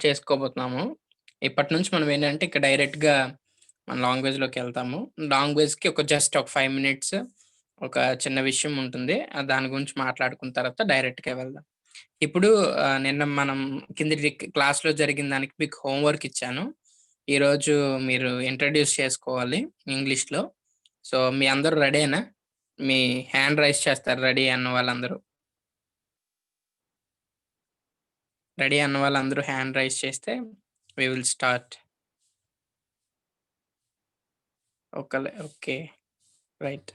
చేసుకోబోతున్నాము. ఇప్పటి నుంచి మనం ఏంటంటే ఇక డైరెక్ట్‌గా మన లాంగ్వేజ్‌లోకి వెళ్తాము. లాంగ్వేజ్‌కి జస్ట్ ఒక 5 మినిట్స్ ఒక చిన్న విషయం ఉంటుంది. దాని గురించి మాట్లాడుకున్న తర్వాత డైరెక్ట్‌గా వెళ్దాం. ఇప్పుడు నిన్న మనం కిందటి క్లాస్‌లో జరిగిన దానికి మీకు హోంవర్క్ ఇచ్చాను. ఈరోజు మీరు ఇంట్రొడ్యూస్ చేసుకోవాలి ఇంగ్లీష్‌లో. సో, మీ అందరూ రెడీయేనా? మీ హ్యాండ్ రైజ్ చేస్తారు రెడీ అన్న వాళ్ళందరూ. రెడీ అన్న వాళ్ళందరూ హ్యాండ్ రైజ్ చేస్తే we will start. Okay. Right.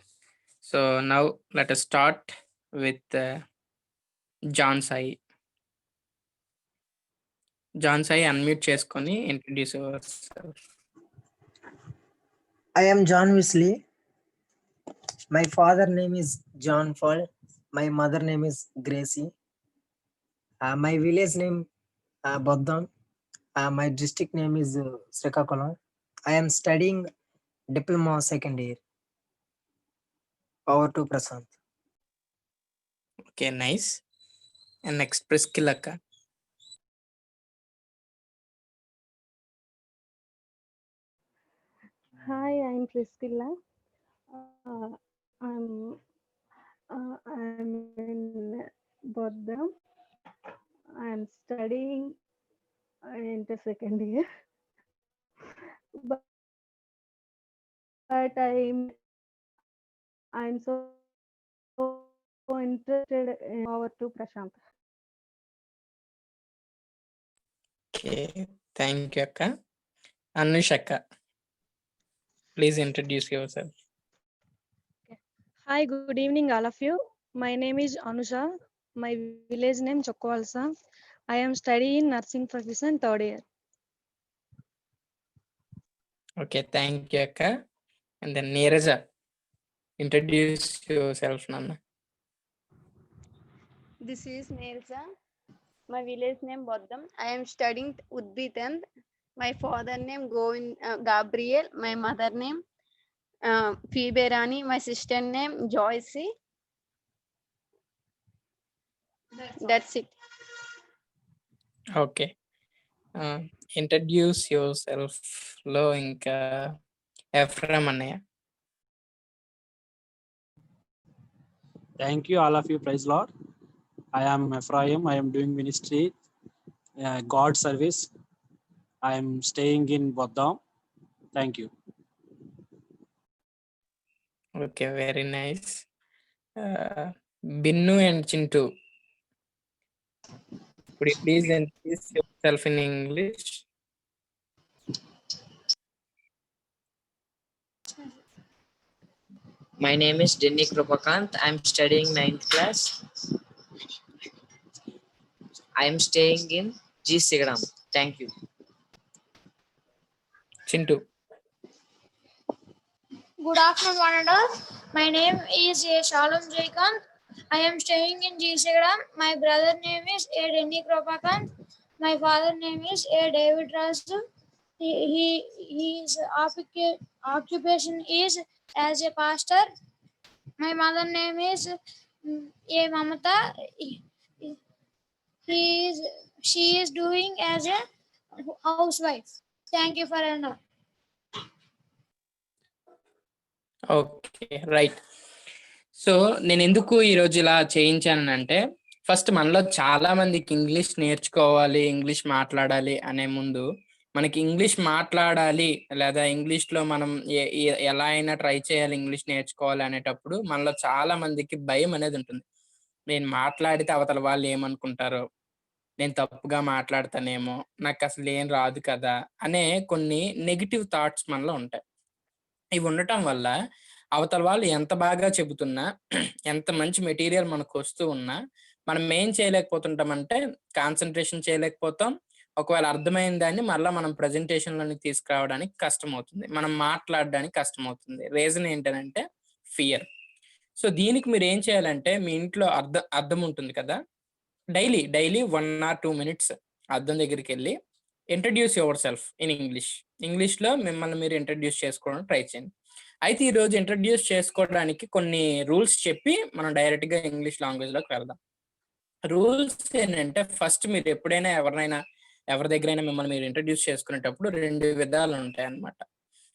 So, now let us start with John Sai. John Sai unmute చేసుకొని introduce yourself. I am John Wesley. My father name is John Paul. My mother name is Gracie. My village name Boddam. My district name is Srikakulam. I am studying diploma second year. Over to Prasant. Okay. Nice. And next Priscilla అక్క. Hi, I'm Priscilla. I'm in Bodham. I'm studying into second year, but I'm so interested in over to Prashant. Okay. Thank you అక్క. అనుష్ అక్క. Please introduce yourself. Hi, good evening, all of you. My name is Anusha. My village name Chokkwalsa. I am studying nursing profession third year. Okay. Thank you అక్క. And then Neeraja. Introduce yourself నాన్న. This is Nelsa. My village name Boddam. I am studying Udbi 10th. My father name Gabriel. My mother name Phoebe Rani. My sister name Joyce. That's it. Okay. Introduce యువర్‌సెల్ఫ్‌లో ఇంకా Ephraim అన్నయ్య. Thank you, all of you. Praise Lord. I am Ephraim. I am doing ministry, God service. I am staying in Boddam. Thank you. Okay. Very nice. Binnu and Chintu. Could you please introduce yourself in English? My name is Denny Krupakant. I'm studying 9th class. I am staying in G. Sigadam. Thank you. Chintu. Good afternoon, one and all. My name is A. Shalom Jaikant. I am staying in G. Sigadam. My brother name is A. Denny Kropakant. My father name is A. David Rasu. His occupation is as a pastor. My mother name is A. Mamata. She is doing as a housewife. Thank you for an hour. Okay. Right. So, నేను ఎందుకు ఈరోజు ఇలా చేయించానంటే first మనలో చాలా మందికి English నేర్చుకోవాలి, English మాట్లాడాలి అనే ముందు మనకి ఇంగ్లీష్ మాట్లాడాలి లేదా ఇంగ్లీష్‌లో మనం ఎలా అయినా ట్రై చేయాలి ఇంగ్లీష్ నేర్చుకోవాలి అనేటప్పుడు మనలో చాలా మందికి భయం అనేది ఉంటుంది. నేను మాట్లాడితే అవతల వాళ్ళు ఏమనుకుంటారో, నేను తప్పుగా మాట్లాడతానేమో, నాకు అసలు ఏం రాదు కదా అనే కొన్ని నెగెటివ్ థాట్స్ మనలో ఉంటాయి. ఇవి ఉండటం వల్ల అవతల వాళ్ళు ఎంత బాగా చెబుతున్నా, ఎంత మంచి మెటీరియల్ మనకు వస్తూ ఉన్నా మనం ఏం చేయలేకపోతుంటామంటే కాన్సంట్రేషన్ చేయలేకపోతాం. ఒకవేళ అర్థమైన దాన్ని మళ్ళా మనం ప్రెజెంటేషన్‌లోనికి తీసుకురావడానికి కష్టమవుతుంది. మనం మాట్లాడడానికి కష్టమవుతుంది. రీజన్ ఏంటనంటే ఫియర్. సో, దీనికి మీరు ఏం చేయాలంటే మీ ఇంట్లో అద్దం ఉంటుంది కదా! డైలీ 1 ఆర్ 2 మినిట్స్ అద్దం దగ్గరికెళ్ళి introduce your self in English. ఇంగ్లీష్‌లో మిమ్మల్ని మీరు ఇంట్రొడ్యూస్ చేసుకోవడానికి ట్రై చేయండి. అయితే ఈరోజు ఇంట్రొడ్యూస్ చేసుకోవడానికి కొన్ని రూల్స్ చెప్పి మనం డైరెక్ట్‌గా ఇంగ్లీష్ లాంగ్వేజ్‌లోకి వెళ్దాం. రూల్స్ ఏంటంటే ఫస్ట్ మీరు ఎప్పుడైనా ఎవరినైనా ఎవరి దగ్గరైనా మిమ్మల్ని మీరు ఇంట్రడ్యూస్ చేసుకునేటప్పుడు 2 విధాలు ఉంటాయన్నమాట.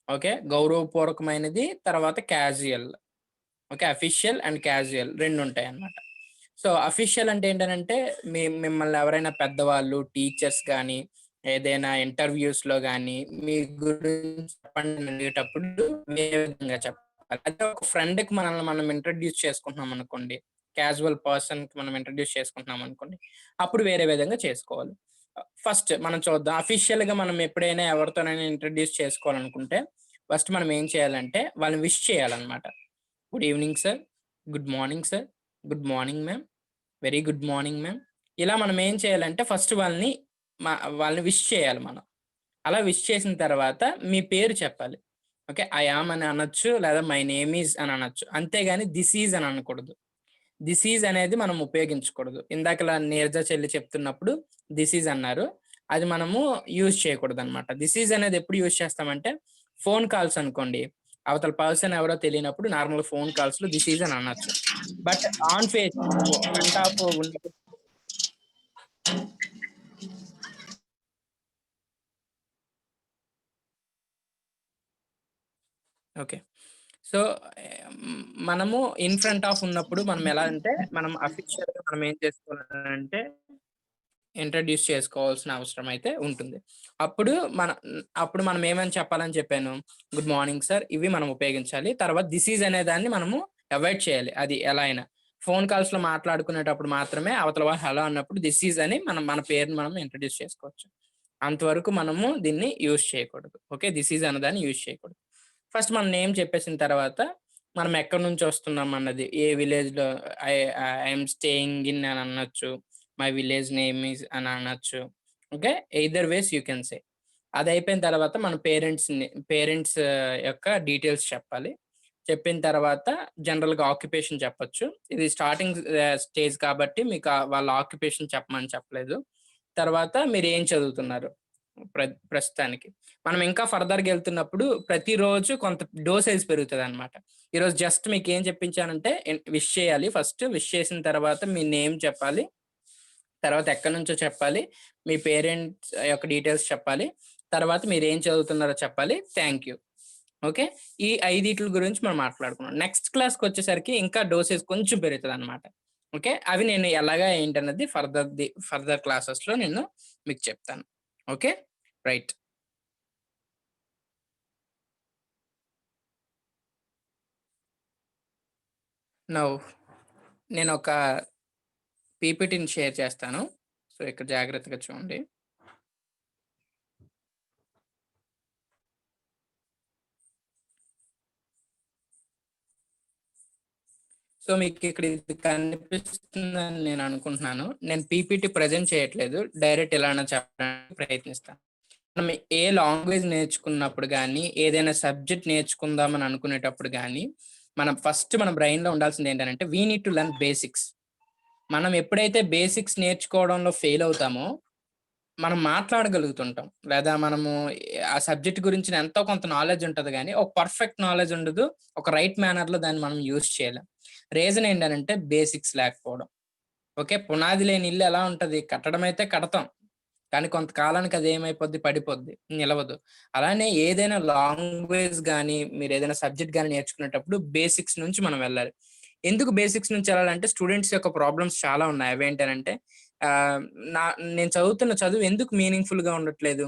ఓకే. గౌరవపూర్వకమైనది, తర్వాత క్యాజుయల్. ఓకే. అఫీషియల్ అండ్ క్యాజుయల్ 2 ఉంటాయన్నమాట. సో, అఫీషియల్ అంటే ఏంటనంటే మిమ్మల్ని ఎవరైనా పెద్దవాళ్ళు, టీచర్స్ గానీ, ఏదైనా ఇంటర్వ్యూస్‌లో గానీ, మీ గురించి చెప్పండి అని అడిగేటప్పుడు వేరే విధంగా చెప్పాలి. అదే ఒక ఫ్రెండ్‌కి మనల్ని మనం ఇంట్రడ్యూస్ చేసుకుంటున్నాం అనుకోండి, క్యాజువల్ పర్సన్‌కి మనం ఇంట్రడ్యూస్ చేసుకుంటున్నాం అనుకోండి, అప్పుడు వేరే విధంగా చేసుకోవాలి. ఫస్ట్ మనం చూద్దాం. అఫీషియల్‌గా మనం ఎప్పుడైనా ఎవరితోనైనా ఇంట్రడ్యూస్ చేసుకోవాలనుకుంటే, ఫస్ట్ మనం ఏం చేయాలంటే వాళ్ళని విష్ చేయాలన్నమాట. Good evening sir, good morning sir, good morning ma'am, very good morning ma'am. ఇలా మనం ఏం చేయాలంటే ఫస్ట్ వాళ్ళని విష్ చేయాలి మనం. అలా విష్ చేసిన తర్వాత మీ పేరు చెప్పాలి. ఓకే. ఐ యామ్ అని అనొచ్చు, లేదా మై నేమ్ ఈజ్ అని అనొచ్చు. అంతేగాని దిస్ ఈజ్ అని అనకూడదు. దిస్ ఈజ్ అనేది మనం ఉపయోగించకూడదు. ఇందాకలా నీరజ చెల్లి చెప్తున్నప్పుడు దిస్ ఈజ్ అన్నారు. అది మనము యూజ్ చేయకూడదనమాట. దిస్ ఈజ్ అనేది ఎప్పుడు యూజ్ చేస్తామంటే ఫోన్ కాల్స్ అనుకోండి. అవతల పర్సన్ ఎవరో తెలియనప్పుడు నార్మల్ ఫోన్ కాల్స్‌లో దిస్ ఈజ్ అని అనొచ్చు. But on face front of ఉన్నప్పుడు ఓకే. సో, మనము ఇన్ ఫ్రంట్ ఆఫ్ ఉన్నప్పుడు మనం ఎలా అంటే మనం అఫీషియల్‌గా మనం ఏం చేసుకోవాలంటే ఇంట్రడ్యూస్ చేసుకోవాల్సిన అవసరం అయితే ఉంటుంది. అప్పుడు అప్పుడు మనం ఏమని చెప్పాలని చెప్పాను. గుడ్ మార్నింగ్ సార్ ఇవి మనం ఉపయోగించాలి. తర్వాత దిస్ ఈజ్ అనే దాన్ని మనము అవాయిడ్ చేయాలి. అది ఎలా అయినా. ఫోన్ కాల్స్‌లో మాట్లాడుకునేటప్పుడు మాత్రమే అవతల వాళ్ళు హలో అన్నప్పుడు దిస్ ఈజ్ అని మన పేరుని మనం ఇంట్రడ్యూస్ చేసుకోవచ్చు. అంతవరకు మనము దీన్ని యూజ్ చేయకూడదు. ఓకే. దిస్ ఈజ్ అన్నదాన్ని యూజ్ చేయకూడదు. ఫస్ట్ మన నేమ్ చెప్పేసిన తర్వాత మనం ఎక్కడి నుంచి వస్తున్నాం అన్నది, ఏ విలేజ్‌లో I I am staying in అని అనొచ్చు. మై విలేజ్ నేమ్ ఈజ్ అని అనొచ్చు. Okay. Either ways you can say. అది అయిపోయిన తర్వాత మన పేరెంట్స్ యొక్క డీటెయిల్స్ చెప్పాలి. చెప్పిన తర్వాత జనరల్‌గా ఆక్యుపేషన్ చెప్పొచ్చు. ఇది స్టార్టింగ్ స్టేజ్ కాబట్టి మీకు వాళ్ళ ఆక్యుపేషన్ చెప్పమని చెప్పలేదు. తర్వాత మీరు ఏం చదువుతున్నారు ప్రస్తుతానికి. మనం ఇంకా ఫర్దర్‌గా ఎళ్తున్నప్పుడు ప్రతిరోజు కొంత డోసేజ్ పెరుగుతదనమాట. ఈరోజు జస్ట్ మీకేం చెప్పించానంటే విష్ చేయాలి. ఫస్ట్ విష్ చేసిన తర్వాత మీ నేమ్ చెప్పాలి. తర్వాత ఎక్కడి నుంచో చెప్పాలి. మీ పేరెంట్స్ యొక్క డీటెయిల్స్ చెప్పాలి. తర్వాత మీరేం చదువుతున్నారో చెప్పాలి. Thank you. ఓకే. ఈ 5 గురించి మనం మాట్లాడుకున్నాం. నెక్స్ట్ క్లాస్‌కొచ్చేసరికి ఇంకా డోసేజ్ కొంచెం పెరుగుతదనమాట. ఓకే. అవి నేను ఎలాగా ఏంటన్నది ఫర్దర్ క్లాసెస్‌లో నేను మీకు చెప్తాను. ఓకే. రైట్. నౌ నేనొక పీపీటీని షేర్ చేస్తాను. సో, ఇక్కడ జాగ్రత్తగా చూడండి. సో, మీకిక్కడ ఇది కనిపిస్తుందని నేను అనుకుంటున్నాను. నేను పీపీటీ ప్రెజెంట్ చేయట్లేదు. డైరెక్ట్ ఇలానే చెప్పడానికి ప్రయత్నిస్తాను. మనం ఏ లాంగ్వేజ్ నేర్చుకున్నప్పుడు గానీ, ఏదైనా సబ్జెక్ట్ నేర్చుకుందామని అనుకునేటప్పుడు గానీ, మన బ్రెయిన్‌లో ఉండాల్సింది ఏంటనంటే we need to learn basics. మనం ఎప్పుడైతే బేసిక్స్ నేర్చుకోవడంలో ఫెయిల్ అవుతామో, మనం మాట్లాడగలుగుతుంటాం. లేదా మనము ఆ సబ్జెక్ట్ గురించిన ఎంతో కొంత నాలెడ్జ్ ఉంటది గానీ, ఒక పర్ఫెక్ట్ నాలెడ్జ్ ఉండదు. ఒక రైట్ మేనర్‌లో దాన్ని మనం యూజ్ చేయలేం. రీజన్ ఏంటనంటే బేసిక్స్ లేకపోవడం. ఓకే. పునాది లేని ఇల్లు ఎలా ఉంటది? కట్టడం అయితే కడతాం. కానీ కొంతకాలానికి అది ఏమైపోద్ది? పడిపోద్ది. నిలవదు. అలానే ఏదైనా లాంగ్వేజ్ గానీ, మీరేదైనా సబ్జెక్ట్ గానీ నేర్చుకునేటప్పుడు బేసిక్స్ నుంచి మనం వెళ్ళాలి. ఎందుకు బేసిక్స్ నుంచి ఎళ్ళాలంటే స్టూడెంట్స్ యొక్క ప్రాబ్లమ్స్ చాలా ఉన్నాయి. అవేంటనంటే ఆహ్, నేను చదువుతున్న చదువు ఎందుకు మీనింగ్‌ఫుల్‌గా ఉండట్లేదు?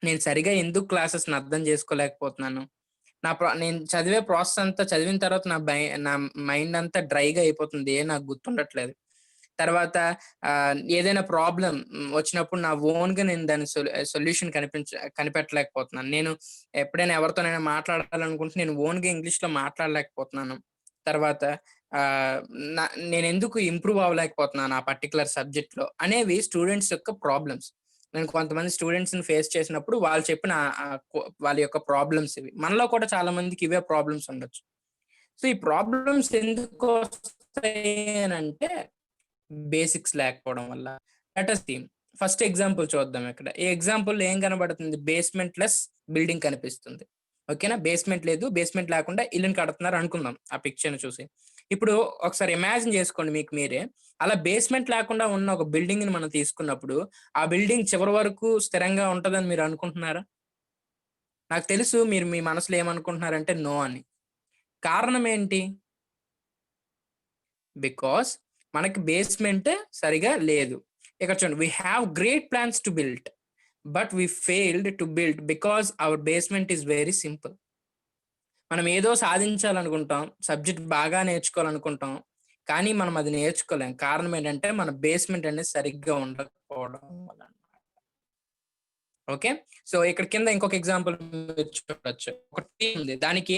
నేను సరిగ్గా ఎందుకు క్లాసెస్‌ని అర్థం చేసుకోలేకపోతున్నాను? నేను చదివే ప్రాసెస్ అంతా చదివిన తర్వాత నా మైండ్ అంతా డ్రైగా అయిపోతుంది. నాకు గుర్తుండట్లేదు. తర్వాత ఏదైనా ప్రాబ్లమ్ వచ్చినప్పుడు నా ఓన్‌గా నేను దాని సొల్యూషన్ కనిపెట్టలేకపోతున్నాను. నేను ఎప్పుడైనా ఎవరితోనైనా మాట్లాడాలనుకుంటే నేను ఓన్‌గా ఇంగ్లీష్‌లో మాట్లాడలేకపోతున్నాను. తర్వాత ఆహ్, న నేనెందుకు ఇంప్రూవ్ అవ్వలేకపోతున్నాను ఆ పర్టిక్యులర్ సబ్జెక్ట్‌లో అనేవి స్టూడెంట్స్ యొక్క ప్రాబ్లమ్స్. నేను కొంతమంది స్టూడెంట్స్‌ని ఫేస్ చేసినప్పుడు వాళ్ళు చెప్పిన వాళ్ళ యొక్క ప్రాబ్లమ్స్ ఇవి. మనలో కూడా చాలా మందికి ఇవే ప్రాబ్లమ్స్ ఉండొచ్చు. సో, ఈ ప్రాబ్లమ్స్ ఎందుకొస్తాయి అనంటే బేసిక్స్ లేకపోవడం వల్ల. Let us see first example చూద్దాం ఇక్కడ. ఈ ఎగ్జాంపుల్‌లో ఏం కనబడుతుంది? బేస్‌మెంట్ లెస్ బిల్డింగ్ కనిపిస్తుంది. ఓకేనా? బేస్‌మెంట్ లేదు. బేస్‌మెంట్ లేకుండా ఇల్లుని కడుతున్నారు అనుకుందాం ఆ పిక్చర్‌ని చూసి. ఇప్పుడు ఒకసారి ఇమాజిన్ చేసుకోండి మీకు మీరే, అలా బేస్మెంట్ లేకుండా ఉన్న ఒక బిల్డింగ్ ని మనం తీసుకున్నప్పుడు ఆ బిల్డింగ్ చివరి వరకు స్థిరంగా ఉంటదని మీరు అనుకుంటున్నారా? నాకు తెలుసు మీరు మీ మనసులో ఏమనుకుంటున్నారంటే నో అని. కారణం ఏంటి? బికాస్ మనకి బేస్మెంట్ సరిగా లేదు. ఇక్కడ చూడండి, we have great plans to build but we failed to build because our basement is very simple. మనం ఏదో సాధించాలనుకుంటాం, సబ్జెక్ట్ బాగా నేర్చుకోవాలనుకుంటాం, కానీ మనం అది నేర్చుకోలేం. కారణం ఏంటంటే మన బేస్మెంట్ అనేది సరిగ్గా ఉండకపోవడం వల్ల. ఓకే, సో ఇక్కడ కింద ఇంకొక ఎగ్జాంపుల్ చూడొచ్చు. ఒక ట్రీ ఉంది, దానికి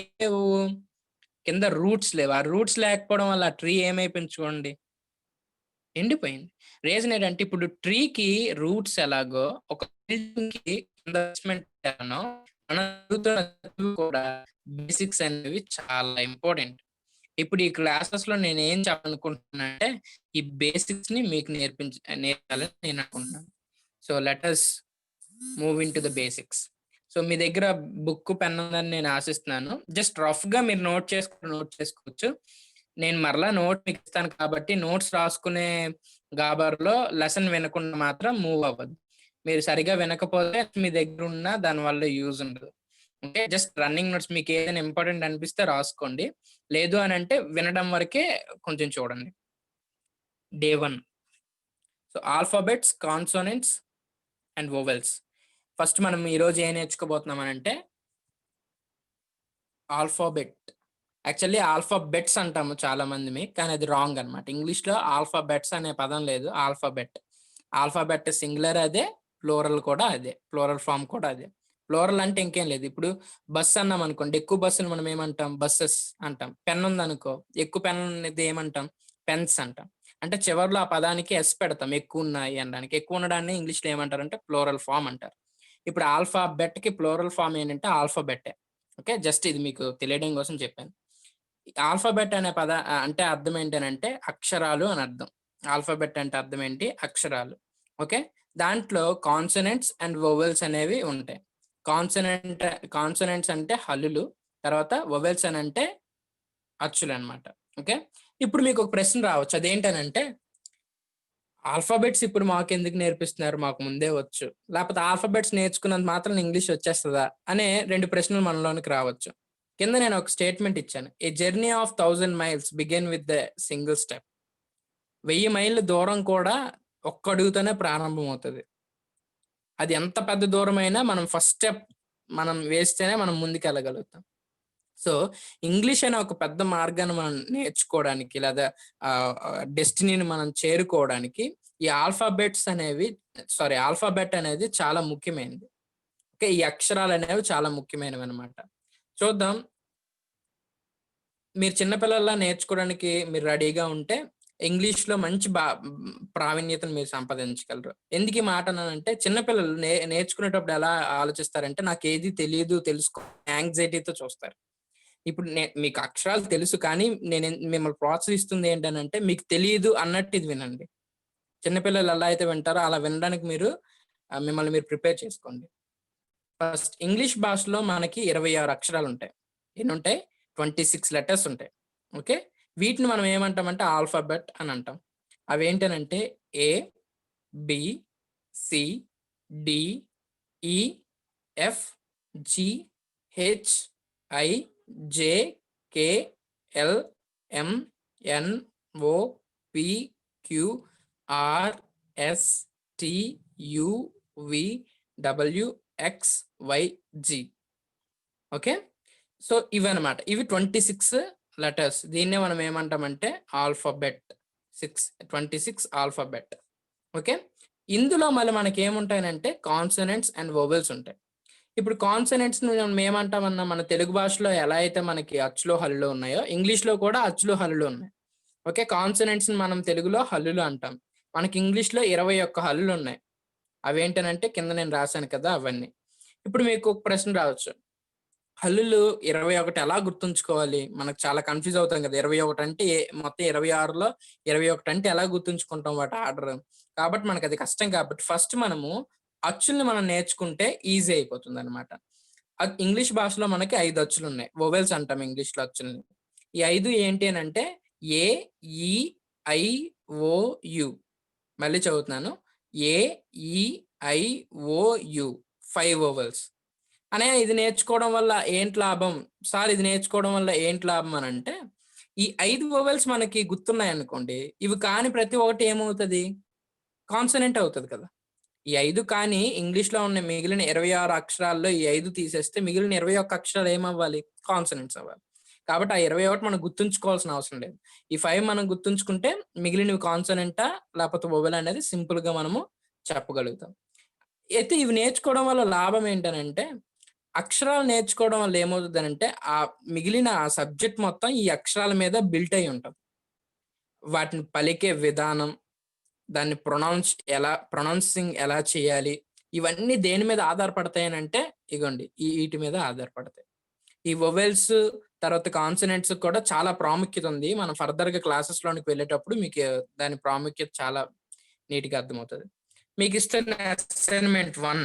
కింద రూట్స్ లేవు. ఆ రూట్స్ లేకపోవడం వల్ల ఆ ట్రీ ఏమైపోయింది చూడండి, ఎండిపోయింది. రీజన్ ఏంటంటే ఇప్పుడు ట్రీకి రూట్స్ ఎలాగో ఒక బిల్డింగ్ కి కూడా బేసిక్స్ అనేవి చాలా ఇంపార్టెంట్. ఇప్పుడు ఈ క్లాసెస్ లో నేను ఏం చెప్పాలనుకుంటున్నానంటే ఈ బేసిక్స్ ని మీకు నేర్పాలని నేను అనుకుంటున్నాను. So let us move into the basics. So మీ దగ్గర బుక్ పెన్ ఉందని నేను ఆశిస్తున్నాను. జస్ట్ రఫ్ గా మీరు నోట్ చేసుకోవచ్చు. నేను మరలా నోట్ మీకు ఇస్తాను కాబట్టి నోట్స్ రాసుకునే గాబర్లో లెసన్ వినకుండా మాత్రం మూవ్ అవ్వదు. మీరు సరిగా వినకపోతే మీ దగ్గర ఉన్న దాని వల్ల యూజ్ ఉండదు. ఓకే, జస్ట్ రన్నింగ్ నోట్స్ మీకు ఏదైనా ఇంపార్టెంట్ అనిపిస్తే రాసుకోండి, లేదు అని అంటే వినడం వరకే కొంచెం చూడండి. Day 1. So alphabets, consonants and vowels. First మనం ఈరోజు ఏం నేర్చుకోబోతున్నాం అని అంటే ఆల్ఫాబెట్. యాక్చువల్లీ ఆల్ఫాబెట్స్ అంటాము చాలా మంది, కానీ అది రాంగ్ అనమాట. ఇంగ్లీష్లో ఆల్ఫాబెట్స్ అనే పదం లేదు, ఆల్ఫాబెట్. ఆల్ఫాబెట్ సింగులర్ అదే, ప్లోరల్ కూడా అదే, ప్లోరల్ ఫామ్ కూడా అదే. ప్లోరల్ అంటే ఇంకేం లేదు. ఇప్పుడు బస్ అన్నాం అనుకోండి, ఎక్కువ బస్సులు మనం ఏమంటాం? బస్సెస్ అంటాం. పెన్ ఉంది ఎక్కువ పెన్ అనేది ఏమంటాం? పెన్స్ అంటాం. అంటే చివరిలో ఆ పదానికి ఎస్ పెడతాం, ఎక్కువ ఉన్నాయి అనడానికి. ఎక్కువ ఉండడాన్ని ఇంగ్లీష్లో ఏమంటారు అంటే ప్లోరల్ ఫామ్ అంటారు. ఇప్పుడు ఆల్ఫాబెట్ కి ప్లోరల్ ఫామ్ ఏంటంటే ఆల్ఫాబెట్టే. ఓకే, జస్ట్ ఇది మీకు తెలియడం కోసం చెప్పాను. ఆల్ఫాబెట్ అనే అంటే అర్థం ఏంటంటే అక్షరాలు అని అర్థం. ఆల్ఫాబెట్ అంటే అర్థం ఏంటి? అక్షరాలు. ఓకే, దాంట్లో కాన్సనెంట్స్ అండ్ వోవెల్స్ అనేవి ఉంటాయి. కాన్సనెంట్స్ అంటే హల్లులు, తర్వాత వోవెల్స్ అని అంటే అచ్చులు అనమాట. ఓకే, ఇప్పుడు మీకు ఒక ప్రశ్న రావచ్చు, అదేంటనంటే ఆల్ఫాబెట్స్ ఇప్పుడు మాకు ఎందుకు నేర్పిస్తున్నారు, మాకు ముందే వచ్చు, లేకపోతే ఆల్ఫాబెట్స్ నేర్చుకున్నంత మాత్రం ఇంగ్లీష్ వచ్చేస్తుందా అనే 2 ప్రశ్నలు మనలోనికి రావచ్చు. కింద నేను ఒక స్టేట్మెంట్ ఇచ్చాను, ఏ journey of 1000 miles begin with the single step. 1000 మైళ్ళ దూరం కూడా ఒక్క అడుగుతోనే ప్రారంభం అవుతుంది. అది ఎంత పెద్ద దూరమైనా మనం ఫస్ట్ స్టెప్ మనం వేస్తేనే మనం ముందుకు వెళ్ళగలుగుతాం. సో ఇంగ్లీష్ అనే ఒక పెద్ద మార్గాన్ని మనం నేర్చుకోవడానికి, లేదా డెస్టినీని మనం చేరుకోవడానికి ఈ ఆల్ఫాబెట్ అనేది చాలా ముఖ్యమైనది. ఓకే, ఈ అక్షరాలు అనేవి చాలా ముఖ్యమైనవి అనమాట. చూద్దాం, మీరు చిన్నపిల్లల్లా నేర్చుకోవడానికి మీరు రెడీగా ఉంటే ఇంగ్లీష్ లో మంచి ప్రావీణ్యతను మీరు సంపాదించగలరు. ఎందుకు ఈ మాట అన్నానంటే చిన్నపిల్లలు నేర్చుకునేటప్పుడు ఎలా ఆలోచిస్తారంటే నాకు ఏది తెలియదు తెలుసుకో యాంగ్జైటీతో చూస్తారు. ఇప్పుడు మీకు అక్షరాలు తెలుసు, కానీ నేను మిమ్మల్ని ప్రోత్సహిస్తుంది ఏంటనంటే మీకు తెలియదు అన్నట్టు ఇది వినండి. చిన్నపిల్లలు ఎలా అయితే వింటారో అలా వినడానికి మిమ్మల్ని మీరు ప్రిపేర్ చేసుకోండి. ఫస్ట్ ఇంగ్లీష్ భాషలో మనకి 26 అక్షరాలు ఉంటాయి. ఎన్ని ఉంటాయి? 26 లెటర్స్ ఉంటాయి. ఓకే, వీటిని మనం ఏమంటామంటే ఆల్ఫాబెట్ అని అంటాం. అవి ఏంటనంటే A, B, C, D, E, F, G, H, I, J, K, L, M, N, O, P, Q, R, S, T, U, V, W, X, Y, Z. Okay, so ఇవన్నమాట. ఇవి 26 లెటర్స్. దీన్నే మనం ఏమంటామంటే ఆల్ఫాబెట్. 26 ఆల్ఫాబెట్. ఓకే, ఇందులో మళ్ళీ మనకి ఏముంటాయంటే consonants and vowels ఉంటాయి. ఇప్పుడు కాన్సనెంట్స్ మనం ఏమంటామన్నా, మన తెలుగు భాషలో ఎలా అయితే మనకి అచ్చులు హల్లులు ఉన్నాయో ఇంగ్లీష్ లో కూడా అచ్చులు హల్లులు ఉన్నాయి. ఓకే, కాన్సనెంట్స్ మనం తెలుగులో హల్లులు అంటాం. మనకి ఇంగ్లీష్ లో 21 హల్లులు ఉన్నాయి. అవేంటనంటే కింద నేను రాశాను కదా అవన్నీ. ఇప్పుడు మీకు ఒక ప్రశ్న రావచ్చు, హల్లులు 21 ఎలా గుర్తుంచుకోవాలి? మనకు చాలా కన్ఫ్యూజ్ అవుతాం కదా. 21 అంటే మొత్తం 26లో 21 అంటే ఎలా గుర్తుంచుకుంటాం వాటి ఆర్డర్? కాబట్టి మనకు అది కష్టం. కాబట్టి ఫస్ట్ మనము అచ్చుల్ని మనం నేర్చుకుంటే ఈజీ అయిపోతుంది అనమాట. ఇంగ్లీష్ భాషలో మనకి 5 అచ్చులు ఉన్నాయి, వోవెల్స్ అంటాం ఇంగ్లీష్ లో అచ్చుల్ని. ఈ 5 ఏంటి అని అంటే AEIOU. మళ్ళీ చదువుతున్నాను. AEIOU 5 vowels. అనే ఇది నేర్చుకోవడం వల్ల ఏంటి లాభం సార్? ఇది నేర్చుకోవడం వల్ల ఏంటి లాభం అని అంటే, ఈ 5 వోవెల్స్ మనకి గుర్తున్నాయి అనుకోండి, ఇవి కాని ప్రతి ఒక్కటి ఏమవుతుంది? కాన్సనెంట్ అవుతుంది కదా. ఈ 5 కానీ ఇంగ్లీష్ లో ఉన్న మిగిలిన 26 అక్షరాల్లో ఈ 5 తీసేస్తే మిగిలిన 21 అక్షరాలు ఏమవ్వాలి? కాన్సనెంట్స్ అవ్వాలి. కాబట్టి ఆ 21 మనం గుర్తుంచుకోవాల్సిన అవసరం లేదు. ఈ 5 మనం గుర్తుంచుకుంటే మిగిలినవి కాన్సనెంటా లేకపోతే వోవెల్ అనేది సింపుల్ గా మనము చెప్పగలుగుతాం. అయితే ఇవి నేర్చుకోవడం వల్ల లాభం ఏంటనంటే, అక్షరాలు నేర్చుకోవడం వల్ల ఏమవుతుందనంటే ఆ మిగిలిన ఆ సబ్జెక్ట్ మొత్తం ఈ అక్షరాల మీద బిల్ట్ అయి ఉంటుంది. వాటిని పలికే విధానం, దాన్ని ప్రొనౌన్సింగ్ ఎలా చేయాలి, ఇవన్నీ దేని మీద ఆధారపడతాయనంటే ఇగోండి వీటి మీద ఆధారపడతాయి. ఈ వొవెల్స్ తర్వాత కాన్సనెంట్స్ కూడా చాలా ప్రాముఖ్యత ఉంది. మనం ఫర్దర్ గా క్లాసెస్ లోనికి వెళ్ళేటప్పుడు మీకు దాని ప్రాముఖ్యత చాలా నీట్గా అర్థమవుతుంది. మీకు ఇస్తున్న అసైన్మెంట్ 1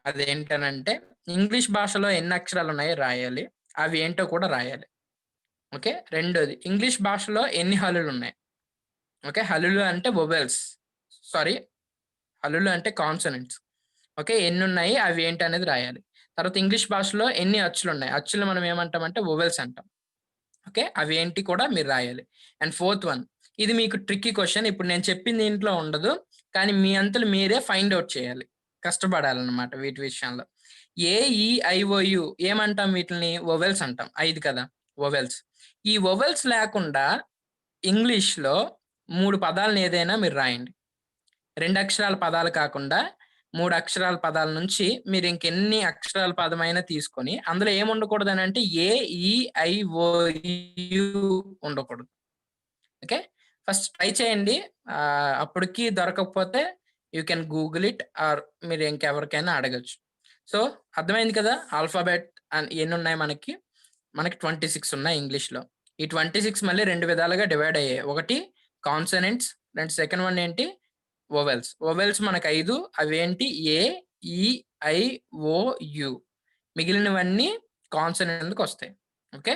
అదేంటనంటే, ఇంగ్లీష్ భాషలో ఎన్ని అక్షరాలు ఉన్నాయో రాయాలి. అవి ఏంటో కూడా రాయాలి. ఓకే. రెండోది, ఇంగ్లీష్ భాషలో ఎన్ని హల్లులు ఉన్నాయి. ఓకే. హల్లులు అంటే వొవెల్స్, సారీ హల్లులు అంటే కాన్సనెంట్స్. ఓకే. ఎన్ని ఉన్నాయి అవి ఏంటి అనేది రాయాలి. తర్వాత ఇంగ్లీష్ భాషలో ఎన్ని అచ్చులు ఉన్నాయి. అచ్చులు మనం ఏమంటామంటే వొవెల్స్ అంటాం. ఓకే. అవి ఏంటి కూడా మీరు రాయాలి. అండ్ 4th వన్, ఇది మీకు ట్రిక్కీ క్వశ్చన్. ఇప్పుడు నేను చెప్పింది దీంట్లో ఉండదు, కానీ మీ అంతలు మీరే ఫైండ్ అవుట్ చేయాలి, కష్టపడాలన్నమాట వీటి విషయంలో. AEIOU ఏమంటాం? వీటిని వొవెల్స్ అంటాం. 5 కదా వొవెల్స్. ఈ వొవెల్స్ లేకుండా ఇంగ్లీష్ లో 3 పదాలను ఏదైనా మీరు రాయండి. 2 అక్షరాల పదాలు కాకుండా 3 అక్షరాల పదాల నుంచి మీరు ఇంకెన్ని అక్షరాల పదమైనా తీసుకొని అందులో ఏముండకూడదు అని అంటే AEIOU ఉండకూడదు. ఓకే. ఫస్ట్ ట్రై చేయండి. అప్పటికి దొరకకపోతే you can Google it or మీరు ఇంకెవరికైనా అడగచ్చు. సో అర్థమైంది కదా. ఆల్ఫాబెట్ ఎన్ని ఉన్నాయి మనకి 26 ఉన్నాయి ఇంగ్లీష్ లో. ఈ 26 మళ్ళీ 2 విధాలుగా డివైడ్ అయ్యాయి. ఒకటి కాన్సనెంట్స్, రెండు సెకండ్ వన్ ఏంటి వొవెల్స్. వొవెల్స్ మనకు 5. అవేంటి? AEIOU. మిగిలినవన్నీ కాన్సనెంట్కి వస్తాయి. ఓకే.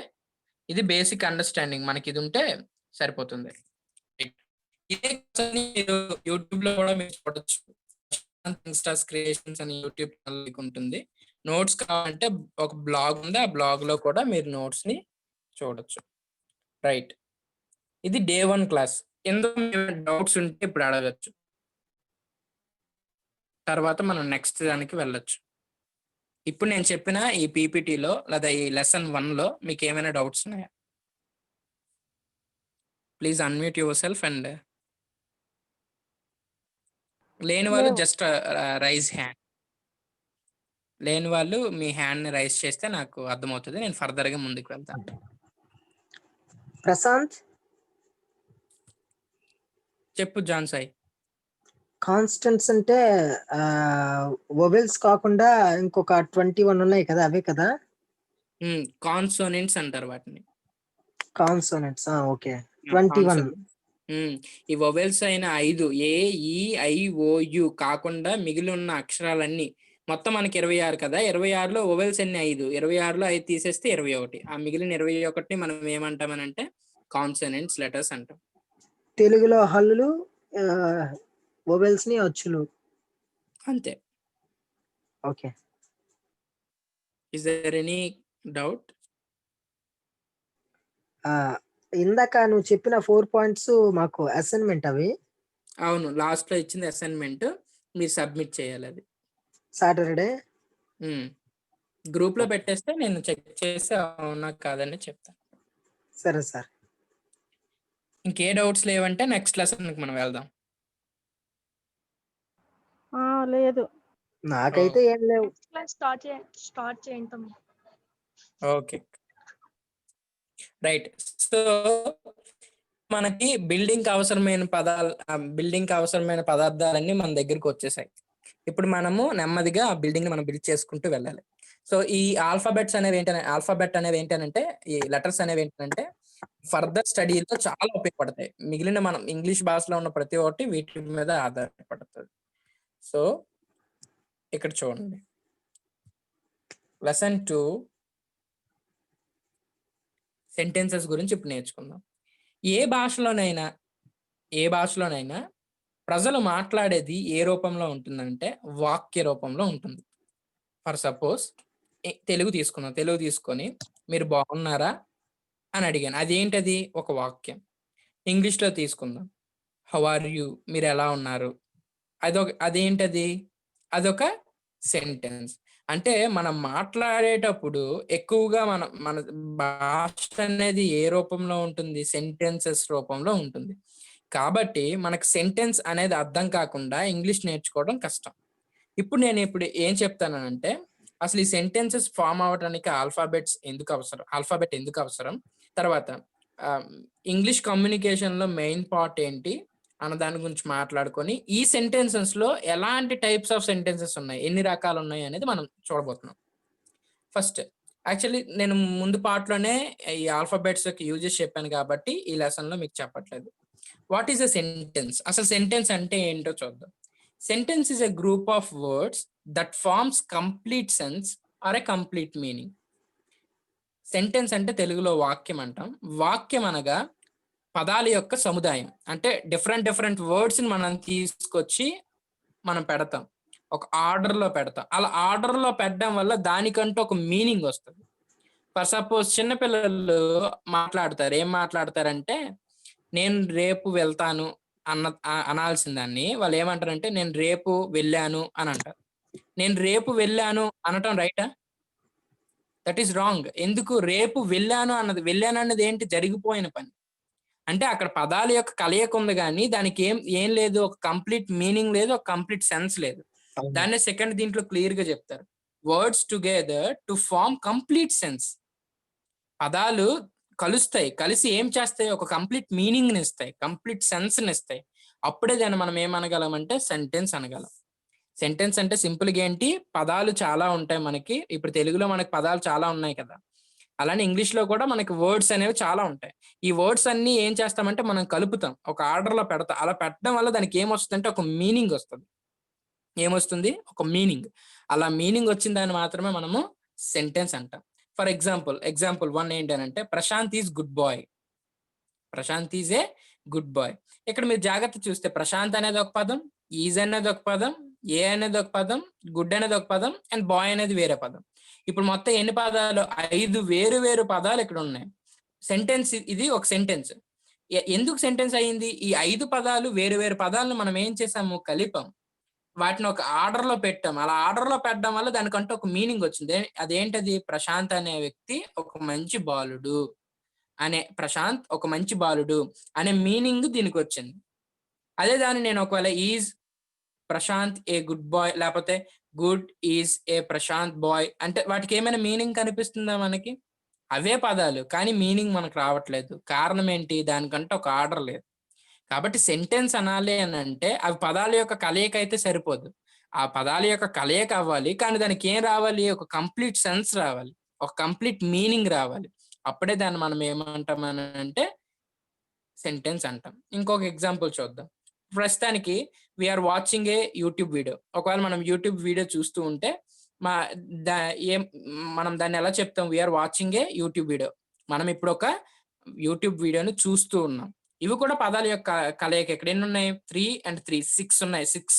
ఇది బేసిక్ అండర్స్టాండింగ్. మనకి ఇది ఉంటే సరిపోతుంది. ఇదే మీరు యూట్యూబ్ లో కూడా మీరు చూడొచ్చు. ఇన్స్టాస్ క్రియేషన్స్ అని యూట్యూబ్ ఛానల్ ఉంటుంది. నోట్స్ కావాలంటే ఒక బ్లాగ్ ఉంది, ఆ బ్లాగ్ లో కూడా మీరు నోట్స్ ని చూడొచ్చు. రైట్. ఇది డే 1 క్లాస్. ఎందుకు డౌట్స్ ఉంటే ఇప్పుడు అడగచ్చు, తర్వాత మనం నెక్స్ట్ దానికి వెళ్ళొచ్చు. ఇప్పుడు నేను చెప్పిన ఈ పీపీటీలో లేదా ఈ లెసన్ 1 లో మీకు ఏమైనా డౌట్స్ ఉన్నాయా? Please unmute your self and లేని వాళ్ళు జస్ట్ రైజ్ హ్యాండ్. లేని వాళ్ళు మీ హ్యాండ్ ని రైజ్ చేస్తే నాకు అర్థమవుతుంది, నేను ఫర్దర్ గా ముందుకు వెళ్తాను. ప్రశాంత్, చెప్పు జాన్ సాయి. కాన్స్టెంట్స్ అంటే వొవెల్స్ కాకుండా ఇంకొక 21 ఉన్నాయి కదా, అవే కదా? కాన్సోనెంట్స్ అంటారు వాటిని. కాన్సోనెంట్స్. ఓకే. 21. ఈ వొవెల్స్ అయిన 5 AEIOU కాకుండా మిగిలి ఉన్న అక్షరాలన్నీ మొత్తం మనకి 26 కదా. 26లో వొవెల్స్ అన్ని 5. 26లో 5 తీసేస్తే 21. ఆ మిగిలిన 21ని మనం ఏమంటామనంటే కాన్సనెంట్స్ లెటర్స్ అంటాం. తెలుగులో హల్లులు, వొవెల్స్ ని అచ్చులు. అంతే. Okay. Is there any doubt? ఇందాక నువ్వు చెప్పిన 4 పాయింట్స్ మాకు అసైన్మెంట్ అవి. అవును, లాస్ట్ లో ఇచ్చింది అసైన్మెంట్, మీరు సబ్మిట్ చేయాలి. అది సాటర్డే గ్రూప్ లో పెట్టేస్తే నేను చెక్ చేసి అవునా కాదని చెప్తాను. సరే సార్. ఇంకే డౌట్స్ లేవంటే నెక్స్ట్ లెసన్ మనం వెళ్దాం. లేదు, నాకైతే ఏం లేవు. స్టార్ట్ చేయండి. Okay, right. సో మనకి బిల్డింగ్ అవసరమైన పదార్థాలన్నీ మన దగ్గరికి వచ్చేసాయి. ఇప్పుడు మనము నెమ్మదిగా ఆ బిల్డింగ్ మనం బిల్డ్ చేసుకుంటూ వెళ్ళాలి. సో ఈ ఆల్ఫాబెట్ అనేవి ఏంటంటే ఈ లెటర్స్ అనేవి ఏంటంటే ఫర్దర్ స్టడీలో చాలా ఉపయోగపడతాయి. మిగిలిన మనం ఇంగ్లీష్ భాషలో ఉన్న ప్రతి ఒక్కటి వీటి మీద ఆధారపడుతుంది. సో ఇక్కడ చూడండి, లెసన్ 2 సెంటెన్సెస్ గురించి ఇప్పుడు నేర్చుకుందాం. ఏ భాషలోనైనా ప్రజలు మాట్లాడేది ఏ రూపంలో ఉంటుందంటే వాక్య రూపంలో ఉంటుంది. ఫర్ సపోజ్ తెలుగు తీసుకొని మీరు బాగున్నారా అని అడిగాను, అదేంటది? ఒక వాక్యం. ఇంగ్లీష్లో తీసుకుందాం, హౌ ఆర్ యూ, మీరు ఎలా ఉన్నారు, అదేంటది? అదొక సెంటెన్స్. అంటే మనం మాట్లాడేటప్పుడు ఎక్కువగా మన భాష అనేది ఏ రూపంలో ఉంటుంది? సెంటెన్సెస్ రూపంలో ఉంటుంది. కాబట్టి మనకు సెంటెన్స్ అనేది అర్థం కాకుండా ఇంగ్లీష్ నేర్చుకోవడం కష్టం. ఇప్పుడు ఏం చెప్తానంటే, అసలు ఈ సెంటెన్సెస్ ఫామ్ అవ్వడానికి ఆల్ఫాబెట్ ఎందుకు అవసరం, తర్వాత ఇంగ్లీష్ కమ్యూనికేషన్ లో మెయిన్ పార్ట్ ఏంటి అన్న దాని గురించి మాట్లాడుకొని, ఈ సెంటెన్సెస్ లో ఎలాంటి టైప్స్ ఆఫ్ సెంటెన్సెస్ ఉన్నాయి, ఎన్ని రకాలు ఉన్నాయి అనేది మనం చూడబోతున్నాం. ఫస్ట్ యాక్చువల్లీ నేను ముందు పార్ట్ లోనే ఈ ఆల్ఫాబెట్స్ యూజెస్ చెప్పాను కాబట్టి ఈ లెసన్ లో మీకు చెప్పట్లేదు. What is a sentence? అసలు సెంటెన్స్ అంటే ఏంటో చూద్దాం. Sentence is a group of words that forms complete sense or a complete meaning. Sentence అంటే తెలుగులో వాక్యం అంటాం. వాక్యం అనగా పదాల యొక్క సముదాయం. అంటే డిఫరెంట్ వర్డ్స్ ని మనం తీసుకొచ్చి మనం పెడతాం, ఒక ఆర్డర్ లో పెడతాం. అలా ఆర్డర్ లో పెట్టడం వల్ల దానికంటూ ఒక మీనింగ్ వస్తుంది. ఫర్ సపోజ్ చిన్నపిల్లలు మాట్లాడతారు, ఏం మాట్లాడతారంటే, నేను రేపు వెళ్తాను అనాల్సిన దాన్ని వాళ్ళు ఏమంటారంటే, నేను రేపు వెళ్ళాను అని అంటారు. నేను రేపు వెళ్ళాను అనటం రైటా? That is wrong. ఎందుకు? రేపు వెళ్ళాను అన్నది ఏంటి? జరిగిపోయిన పని. అంటే అక్కడ పదాల యొక్క కలయిక ఉంది కానీ దానికి ఏం లేదు, ఒక కంప్లీట్ మీనింగ్ లేదు, ఒక కంప్లీట్ సెన్స్ లేదు. దాన్నే సెకండ్ దీంట్లో క్లియర్ గా చెప్తారు, words together to form complete sense. పదాలు కలిసి ఏం చేస్తాయి? ఒక కంప్లీట్ మీనింగ్ ని ఇస్తాయి, కంప్లీట్ సెన్స్ ని ఇస్తాయి. అప్పుడే దాన్ని మనం ఏమనగలం అంటే సెంటెన్స్ అనగలం. సెంటెన్స్ అంటే సింపుల్ గా ఏంటి, పదాలు చాలా ఉంటాయి మనకి. ఇప్పుడు తెలుగులో మనకి పదాలు చాలా ఉన్నాయి కదా, అలానే ఇంగ్లీష్ లో కూడా మనకి వర్డ్స్ అనేవి చాలా ఉంటాయి. ఈ వర్డ్స్ అన్ని ఏం చేస్తామంటే మనం కలుపుతాం, ఒక ఆర్డర్ లో పెడతాం. అలా పెట్టడం వల్ల దానికి ఏమొస్తుందంటే ఒక మీనింగ్ వస్తుంది. ఏమొస్తుంది? ఒక మీనింగ్. అలా మీనింగ్ వచ్చిన దాన్ని మాత్రమే మనము సెంటెన్స్ అంటాం. ఫర్ ఎగ్జాంపుల్ 1 ఏంటంటే, Prashant is good boy. Prashant is a good boy. ఇక్కడ మీరు జాగ్రత్త చూస్తే ప్రశాంత్ అనేది ఒక పదం, ఈజ్ అనేది ఒక పదం, ఏ అనేది ఒక పదం, గుడ్ అనేది ఒక పదం, అండ్ బాయ్ అనేది వేరే పదం. ఇప్పుడు మొత్తం ఎన్ని పదాలు? 5 వేరు పదాలు ఇక్కడ ఉన్నాయి. సెంటెన్స్, ఇది ఒక సెంటెన్స్. ఎందుకు సెంటెన్స్ అయ్యింది? ఈ 5 పదాలు వేరు పదాలను మనం ఏం చేసాము? కలిపాం, వాటిని ఒక ఆర్డర్ లో పెట్టాం. అలా ఆర్డర్ లో పెట్టడం వల్ల దానికంటూ ఒక మీనింగ్ వచ్చింది. అదేంటది? ప్రశాంత్ అనే వ్యక్తి ఒక మంచి బాలుడు ప్రశాంత్ ఒక మంచి బాలుడు అనే మీనింగ్ దీనికి వచ్చింది. అదే దాన్ని నేను ఒకవేళ is Prashant a good boy, లేకపోతే good is a Prashant boy అంటే వాటికి ఏమైనా మీనింగ్ కనిపిస్తుందా మనకి? అవే పదాలు, కానీ మీనింగ్ మనకు రావట్లేదు. కారణం ఏంటి? దానికంటే ఒక ఆర్డర్ లేదు. కాబట్టి సెంటెన్స్ అనాలి అని అంటే అవి పదాల యొక్క కలయిక అయితే సరిపోదు, ఆ పదాల యొక్క కలయిక అవ్వాలి, కానీ దానికి ఏం రావాలి? ఒక కంప్లీట్ సెన్స్ రావాలి, ఒక కంప్లీట్ మీనింగ్ రావాలి. అప్పుడే దాన్ని మనం ఏమంటాం అని అంటే సెంటెన్స్ అంటాం. ఇంకొక ఎగ్జాంపుల్ చూద్దాం. ప్రస్తుతానికి we are watching a YouTube video. ఒకవేళ మనం యూట్యూబ్ వీడియో చూస్తూ ఉంటే మనం దాన్ని ఎలా చెప్తాం? We are watching a YouTube video. మనం ఇప్పుడు ఒక యూట్యూబ్ వీడియోని చూస్తూ ఉన్నాం. ఇవి కూడా పదాల యొక్క కలయిక. ఇక్కడ ఎన్ని ఉన్నాయి? 3 and 3 6 ఉన్నాయి. 6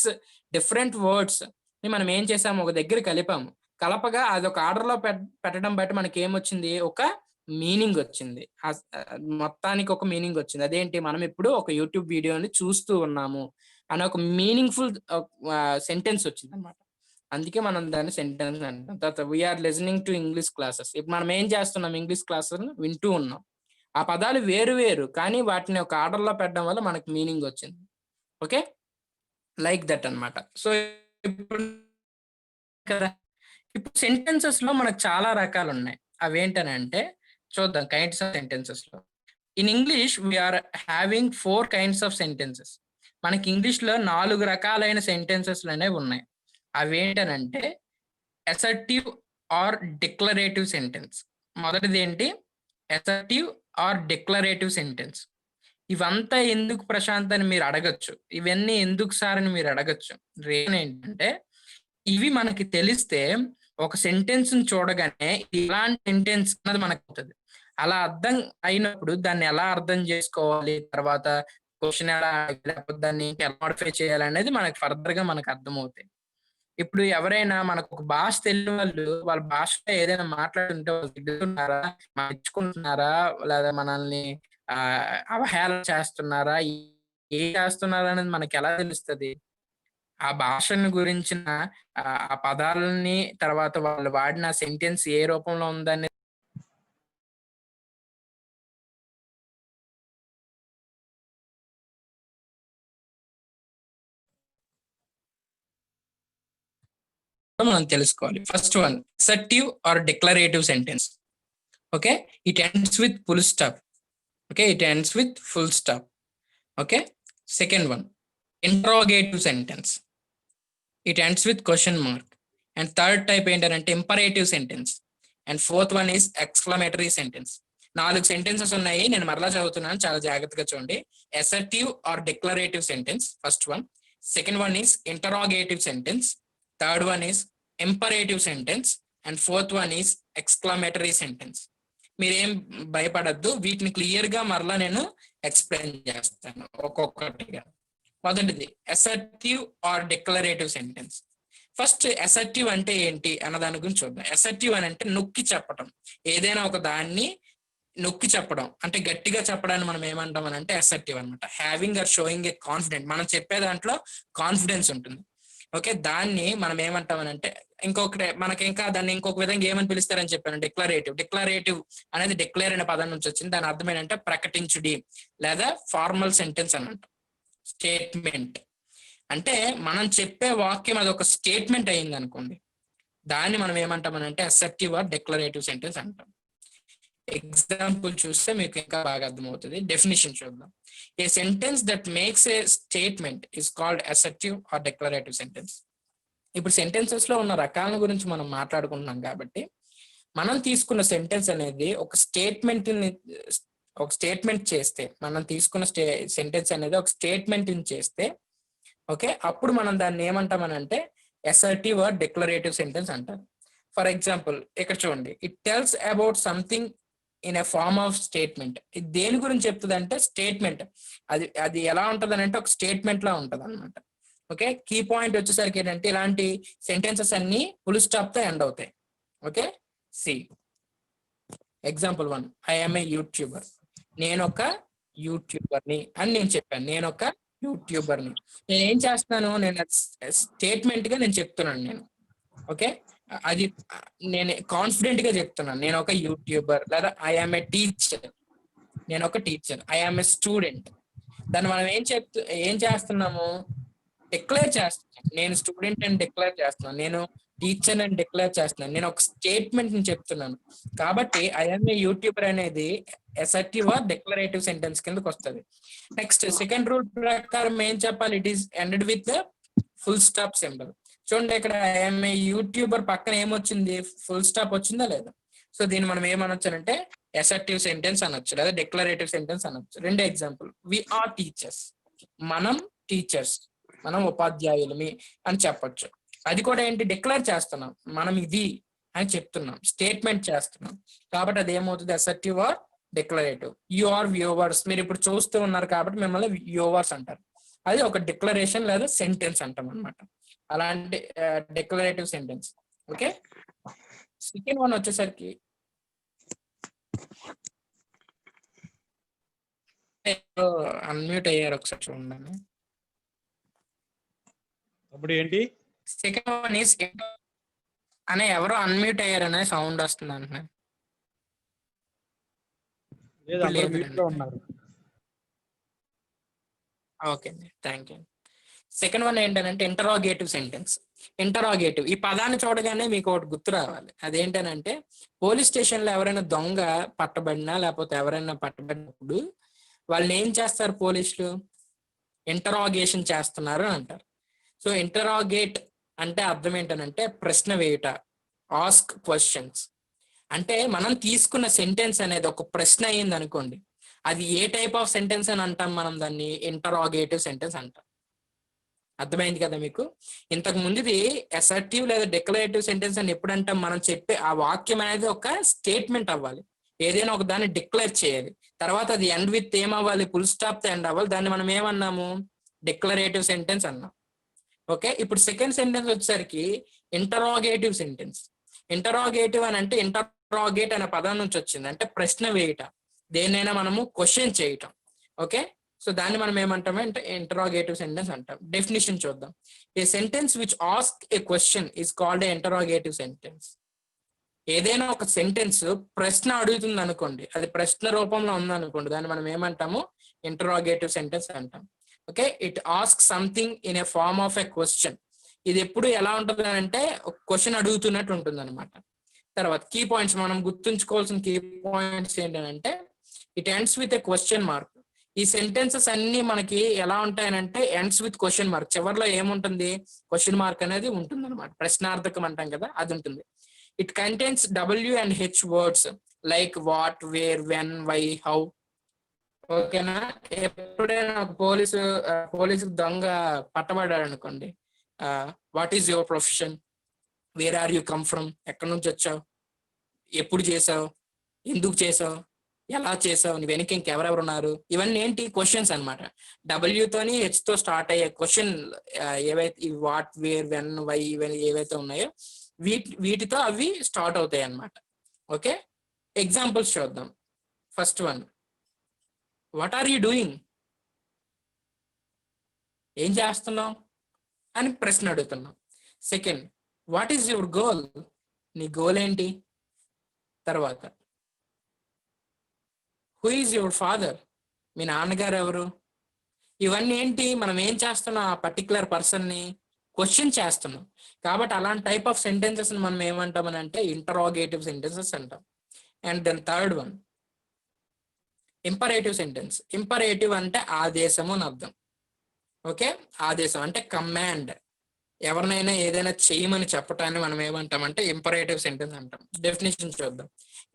డిఫరెంట్ వర్డ్స్ ని మనం ఏం చేసాము? ఒక దగ్గర కలిపాము. కలపగా అది ఒక ఆర్డర్ లో పెట్టడం బట్టి మనకి ఏమొచ్చింది? ఒక మీనింగ్ వచ్చింది. మొత్తానికి ఒక మీనింగ్ వచ్చింది. అదేంటి? మనం ఇప్పుడు ఒక యూట్యూబ్ వీడియోని చూస్తూ ఉన్నాము అని ఒక మీనింగ్ఫుల్ సెంటెన్స్ వచ్చింది అనమాట. అందుకే మనం దాన్ని సెంటెన్స్ అంటాం. తర్వాత we are listening to English classes. ఇప్పుడు మనం ఏం చేస్తున్నాం? ఇంగ్లీష్ క్లాసెస్ వింటూ ఉన్నాం. ఆ పదాలు వేరు కానీ వాటిని ఒక ఆర్డర్ లో పెట్టడం వల్ల మనకు మీనింగ్ వచ్చింది. ఓకే, లైక్ దట్ అన్నమాట. సో ఇప్పుడు సెంటెన్సెస్ లో మనకు చాలా రకాలు ఉన్నాయి. అవేంటనంటే చూద్దాం కైండ్స్ ఆఫ్ సెంటెన్సెస్ లో. In English we are having 4 kinds of sentences. మనకి ఇంగ్లీష్ లో 4 రకాలైన సెంటెన్సెస్ అనేవి ఉన్నాయి. అవేంటనంటే అసర్టివ్ ఆర్ డిక్లరేటివ్ సెంటెన్స్. మొదటిది ఏంటి? Assertive or declarative sentence. ఇవంతా ఎందుకు ప్రశాంత్ అని మీరు అడగచ్చు. ఇవన్నీ ఎందుకు సార్ అని మీరు అడగచ్చు. రీజన్ ఏంటంటే ఇవి మనకి తెలిస్తే ఒక సెంటెన్స్ ని చూడగానే ఇలాంటి సెంటెన్స్ అన్నది మనకు అవుతుంది. అలా అర్థం అయినప్పుడు దాన్ని ఎలా అర్థం చేసుకోవాలి, తర్వాత క్వశ్చన్ ఎలా లేకపోతే దాన్ని ఎలా మోడిఫై చేయాలి అనేది మనకి ఫర్దర్ గా మనకు అర్థమవుతాయి. ఇప్పుడు ఎవరైనా మనకు ఒక భాష తెలియని వాళ్ళు వాళ్ళ భాషలో ఏదైనా మాట్లాడుతుంటే వాళ్ళు తిడుతున్నారా, మెచ్చుకుంటున్నారా, లేదా మనల్ని అవహేళన చేస్తున్నారా, ఏం చేస్తున్నారా అనేది మనకి ఎలా తెలుస్తుంది? ఆ భాషను గురించిన ఆ పదాలని, తర్వాత వాళ్ళు వాడిన సెంటెన్స్ ఏ రూపంలో ఉందనే మనం తెలుసుకోవాలి. First one, assertive or declarative sentence. Okay, it ends with full stop. Okay, it ends with full stop. Okay, second one, interrogative sentence. It ends with question mark. And third type ఏంటంటే imperative sentence. And fourth one is exclamatory sentence. 4 sentences ఉన్నాయి, నేను మరలా చదువుతున్నాను, చాలా జాగ్రత్తగా చూడండి. Assertive or declarative sentence, first one. Second one is interrogative sentence. Third one is imperative sentence. And fourth one is exclamatory sentence. మీరేం భయపడద్దు, వీటిని క్లియర్ గా మరలా నేను ఎక్స్ప్లెయిన్ చేస్తాను ఒక్కొక్కటిగా. మొదటిది assertive or declarative sentence. First assertive అంటే ఏంటి అన్న దాని గురించి చూద్దాం. అసర్టివ్ అని అంటే నొక్కి చెప్పడం, ఏదైనా ఒక దాన్ని నొక్కి చెప్పడం, అంటే గట్టిగా చెప్పడాన్ని మనం ఏమంటాం అని అంటే అసర్టివ్ అనమాట. Having or showing a confident, మనం చెప్పే దాంట్లో కాన్ఫిడెన్స్ ఉంటుంది. ఓకే, దాన్ని మనం ఏమంటామని అంటే మనకి ఇంకా దాన్ని ఇంకొక విధంగా ఏమని పిలుస్తారని చెప్పాను, డిక్లరేటివ్. డిక్లరేటివ్ అనేది డిక్లేర్ అనే పదం నుంచి వచ్చింది. దాని అర్థం ఏంటంటే ప్రకటించుడి లేదా ఫార్మల్ సెంటెన్స్ అని అంటాం. స్టేట్మెంట్ అంటే మనం చెప్పే వాక్యం అది ఒక స్టేట్మెంట్ అయింది అనుకోండి, దాన్ని మనం ఏమంటామని అంటే అసర్టివ్ ఆర్ డిక్లరేటివ్ సెంటెన్స్ అంటాం. ఎగ్జాంపుల్ చూస్తే మీకు ఇంకా బాగా అర్థమవుతుంది. డెఫినిషన్ చూద్దాం. A sentence that makes a statement is called assertive or declarative sentence. ఇప్పుడు సెంటెన్సెస్ లో ఉన్న రకాల గురించి మనం మాట్లాడుకుంటున్నాం కాబట్టి, మనం తీసుకున్న సెంటెన్స్ అనేది ఒక స్టేట్మెంట్ చేస్తే, మనం తీసుకున్న సెంటెన్స్ అనేది ఒక స్టేట్మెంట్ చేస్తే, ఓకే, అప్పుడు మనం దాన్ని ఏమంటామని అంటే అసర్టివ్ ఆర్ డిక్లరేటివ్ సెంటెన్స్ అంటారు. ఫర్ ఎగ్జాంపుల్ ఇక్కడ చూడండి, it tells about something in a form of statement. ఇది దేని గురించి చెప్తుంది అంటే స్టేట్మెంట్. అది ఎలా ఉంటది అని అంటే ఒక స్టేట్మెంట్ లా ఉంటది అనమాట. ఓకే, కీ పాయింట్ వచ్చేసరికి ఏంటంటే ఇలాంటి సెంటెన్సెస్ అన్ని ఫుల్ స్టాప్ తో ఎండ్ అవుతాయి. Okay, see example 1, I'm a YouTuber. నేను ఒక యూట్యూబర్ని అని నేను చెప్పాను. నేను ఒక యూట్యూబర్ని. నేను ఏం చేస్తున్నాను, నేను స్టేట్మెంట్ గా నేను చెప్తున్నాను నేను. ఓకే, అది నేను కాన్ఫిడెంట్ గా చెప్తున్నాను, నేను ఒక యూట్యూబర్. లేదా ఐఎమ్ ఏ టీచర్, నేను ఒక టీచర్. I'm a student. దాన్ని మనం ఏం చేస్తున్నాము, డిక్లేర్ చేస్తున్నాం. నేను స్టూడెంట్ అని డిక్లేర్ చేస్తున్నాను, నేను టీచర్ అని డిక్లేర్ చేస్తున్నాను, నేను ఒక స్టేట్మెంట్ ని చెప్తున్నాను. కాబట్టి ఐఎమ్ ఏ యూట్యూబర్ అనేది అసర్టివ్ ఆర్ డిక్లరేటివ్ సెంటెన్స్ కిందకి వస్తుంది. నెక్స్ట్ సెకండ్ రూల్ ప్రకారం ఏం చెప్పాలి, it is ended with full stop symbol. చూడండి, ఇక్కడ ఐఎమ్ ఏ యూట్యూబర్ పక్కన ఏమొచ్చింది, ఫుల్ స్టాప్ వచ్చిందా లేదా? సో దీన్ని మనం ఏమనొచ్చు అంటే అసర్టివ్ సెంటెన్స్ అనొచ్చు, లేదా డిక్లరేటివ్ సెంటెన్స్ అనొచ్చు. రెండో ఎగ్జాంపుల్, వి ఆర్ టీచర్స్. మనం టీచర్స్, మనం ఉపాధ్యాయులమి అని చెప్పొచ్చు. అది కూడా ఏంటి, డిక్లేర్ చేస్తున్నాం, మనం ఇది అని చెప్తున్నాం, స్టేట్మెంట్ చేస్తున్నాం. కాబట్టి అది ఏమవుతుంది, assertive or declarative. You are viewers, మీరు ఇప్పుడు చూస్తూ ఉన్నారు కాబట్టి మిమ్మల్ని వ్యూవర్స్ అంటారు. అది ఒక డిక్లరేషన్ లేదా సెంటెన్స్ అంటాం అనమాట. అలాంటి declarative sentence. Okay, second one వచ్చేసరికి అన్మ్యూట్ అయ్యారు, ఒకసారి చూడండి. అప్పుడు ఏంటి, సెకండ్ వన్ ఈస్ అనే ఎవరో అన్మ్యూట్ అయ్యారనే సౌండ్ వస్తుంది అంటే okay, thank you. Second one ఏంటంటే ఇంటరాగేటివ్ సెంటెన్స్. ఇంటరాగేటివ్ ఈ పదాన్ని చూడగానే మీకు ఒకటి గుర్తు రావాలి. అదేంటనంటే పోలీస్ స్టేషన్ లో ఎవరైనా దొంగ పట్టబడినా లేకపోతే ఎవరైనా పట్టబడినప్పుడు వాళ్ళని ఏం చేస్తారు పోలీసులు, ఇంటరాగేషన్ చేస్తున్నారు అని అంటారు. సో ఇంటరాగేట్ అంటే అర్థం ఏంటనంటే ప్రశ్న వేయుట, ఆస్క్ క్వశ్చన్స్. అంటే మనం తీసుకున్న సెంటెన్స్ అనేది ఒక ప్రశ్న అయ్యింది అనుకోండి, అది ఏ టైప్ ఆఫ్ సెంటెన్స్ అని అంటాం, మనం దాన్ని ఇంటరాగేటివ్ సెంటెన్స్ అంటాం. అర్థమైంది కదా మీకు? ఇంతకు ముందుది అసర్టివ్ లేదా డిక్లరేటివ్ సెంటెన్స్ అని ఎప్పుడు అంటాం, మనం చెప్పే ఆ వాక్యం అనేది ఒక స్టేట్మెంట్ అవ్వాలి. ఏదైనా ఒక దాన్ని డిక్లేర్ చేయాలి, తర్వాత అది ఎండ్ విత్ ఏమవ్వాలి, ఫుల్ స్టాప్ తో ఎండ్ అవ్వాలి. దాన్ని మనం ఏమన్నాము, డిక్లరేటివ్ సెంటెన్స్ అన్నాం. ఓకే, ఇప్పుడు సెకండ్ సెంటెన్స్ వచ్చేసరికి ఇంటరాగేటివ్ సెంటెన్స్. ఇంటరాగేటివ్ అని అంటే ఇంటరాగేట్ అనే పదం నుంచి వచ్చింది, అంటే ప్రశ్న వేయటం, దేన్నైనా మనము క్వశ్చన్ చేయటం. ఓకే, సో దాన్ని మనం ఏమంటాము అంటే ఇంటరాగేటివ్ సెంటెన్స్ అంటాం. డెఫినిషన్ చూద్దాం. A sentence which ask a question is called a interrogative sentence. ఏదైనా ఒక సెంటెన్స్ ప్రశ్న అడుగుతుంది అనుకోండి, అది ప్రశ్న రూపంలో ఉందనుకోండి, దాన్ని మనం ఏమంటాము, ఇంటరాగేటివ్ సెంటెన్స్ అంటాం. Okay, it ask something in a form of a question. ఇది ఎప్పుడు ఎలా ఉంటుంది అంటే క్వశ్చన్ అడుగుతున్నట్టు ఉంటుంది అనమాట. తర్వాత కీ పాయింట్స్, మనం గుర్తుంచుకోవాల్సిన కీ పాయింట్స్ ఏంటంటే it ends with a question mark. ఈ సెంటెన్సెస్ అన్ని మనకి ఎలా ఉంటాయనంటే ఎండ్స్ విత్ క్వశ్చన్ మార్క్, చివరిలో ఏముంటుంది, క్వశ్చన్ మార్క్ అనేది ఉంటుంది అనమాట. ప్రశ్నార్థకం అంటాం కదా, అది ఉంటుంది. It contains W and H words like what, where, when, why, how. ఓకేనా, ఎప్పుడైనా పోలీసు దొంగ పట్టబడ్డాడు అనుకోండి, what is your profession, where are you come from, ఎక్కడి నుంచి వచ్చావు, ఎప్పుడు చేసావు, ఎందుకు చేసావు, ఎలా చేసావు, నీ వెనక ఇంకెవరెవరు ఉన్నారు, ఇవన్నీ ఏంటి, క్వశ్చన్స్ అనమాట. డబ్ల్యూతోని హెచ్ తో స్టార్ట్ అయ్యే క్వశ్చన్ ఏవైతే వాట్, వేర్, వెన్, వై ఇవన్నీ ఏవైతే ఉన్నాయో వీటితో అవి స్టార్ట్ అవుతాయి అన్నమాట. ఓకే, ఎగ్జాంపుల్స్ చూద్దాం. First one, what are you doing, ఏం చేస్తున్నావు అని ప్రశ్న అడుగుతున్నాం. Second, what is your goal, నీ గోల్ ఏంటి. తర్వాత, హూ ఈజ్ యువర్ ఫాదర్, మీ నాన్నగారు ఎవరు. ఇవన్నీ ఏంటి, మనం ఏం చేస్తున్నాం, ఆ పర్టికులర్ పర్సన్ ని క్వశ్చన్ చేస్తున్నాం. కాబట్టి అలాంటి టైప్ ఆఫ్ సెంటెన్సెస్ మనం ఏమంటామని అంటే ఇంటరాగేటివ్ సెంటెన్సెస్ అంటాం. And then third one, imperative sentence. Imperative అంటే ఆదేశము అని అర్థం. ఓకే, ఆదేశం అంటే కమాండ్, ఎవరినైనా ఏదైనా చేయమని చెప్పటాన్ని మనం ఏమంటామంటే ఇంపరేటివ్ సెంటెన్స్ అంటాం. డెఫినేషన్ చూద్దాం.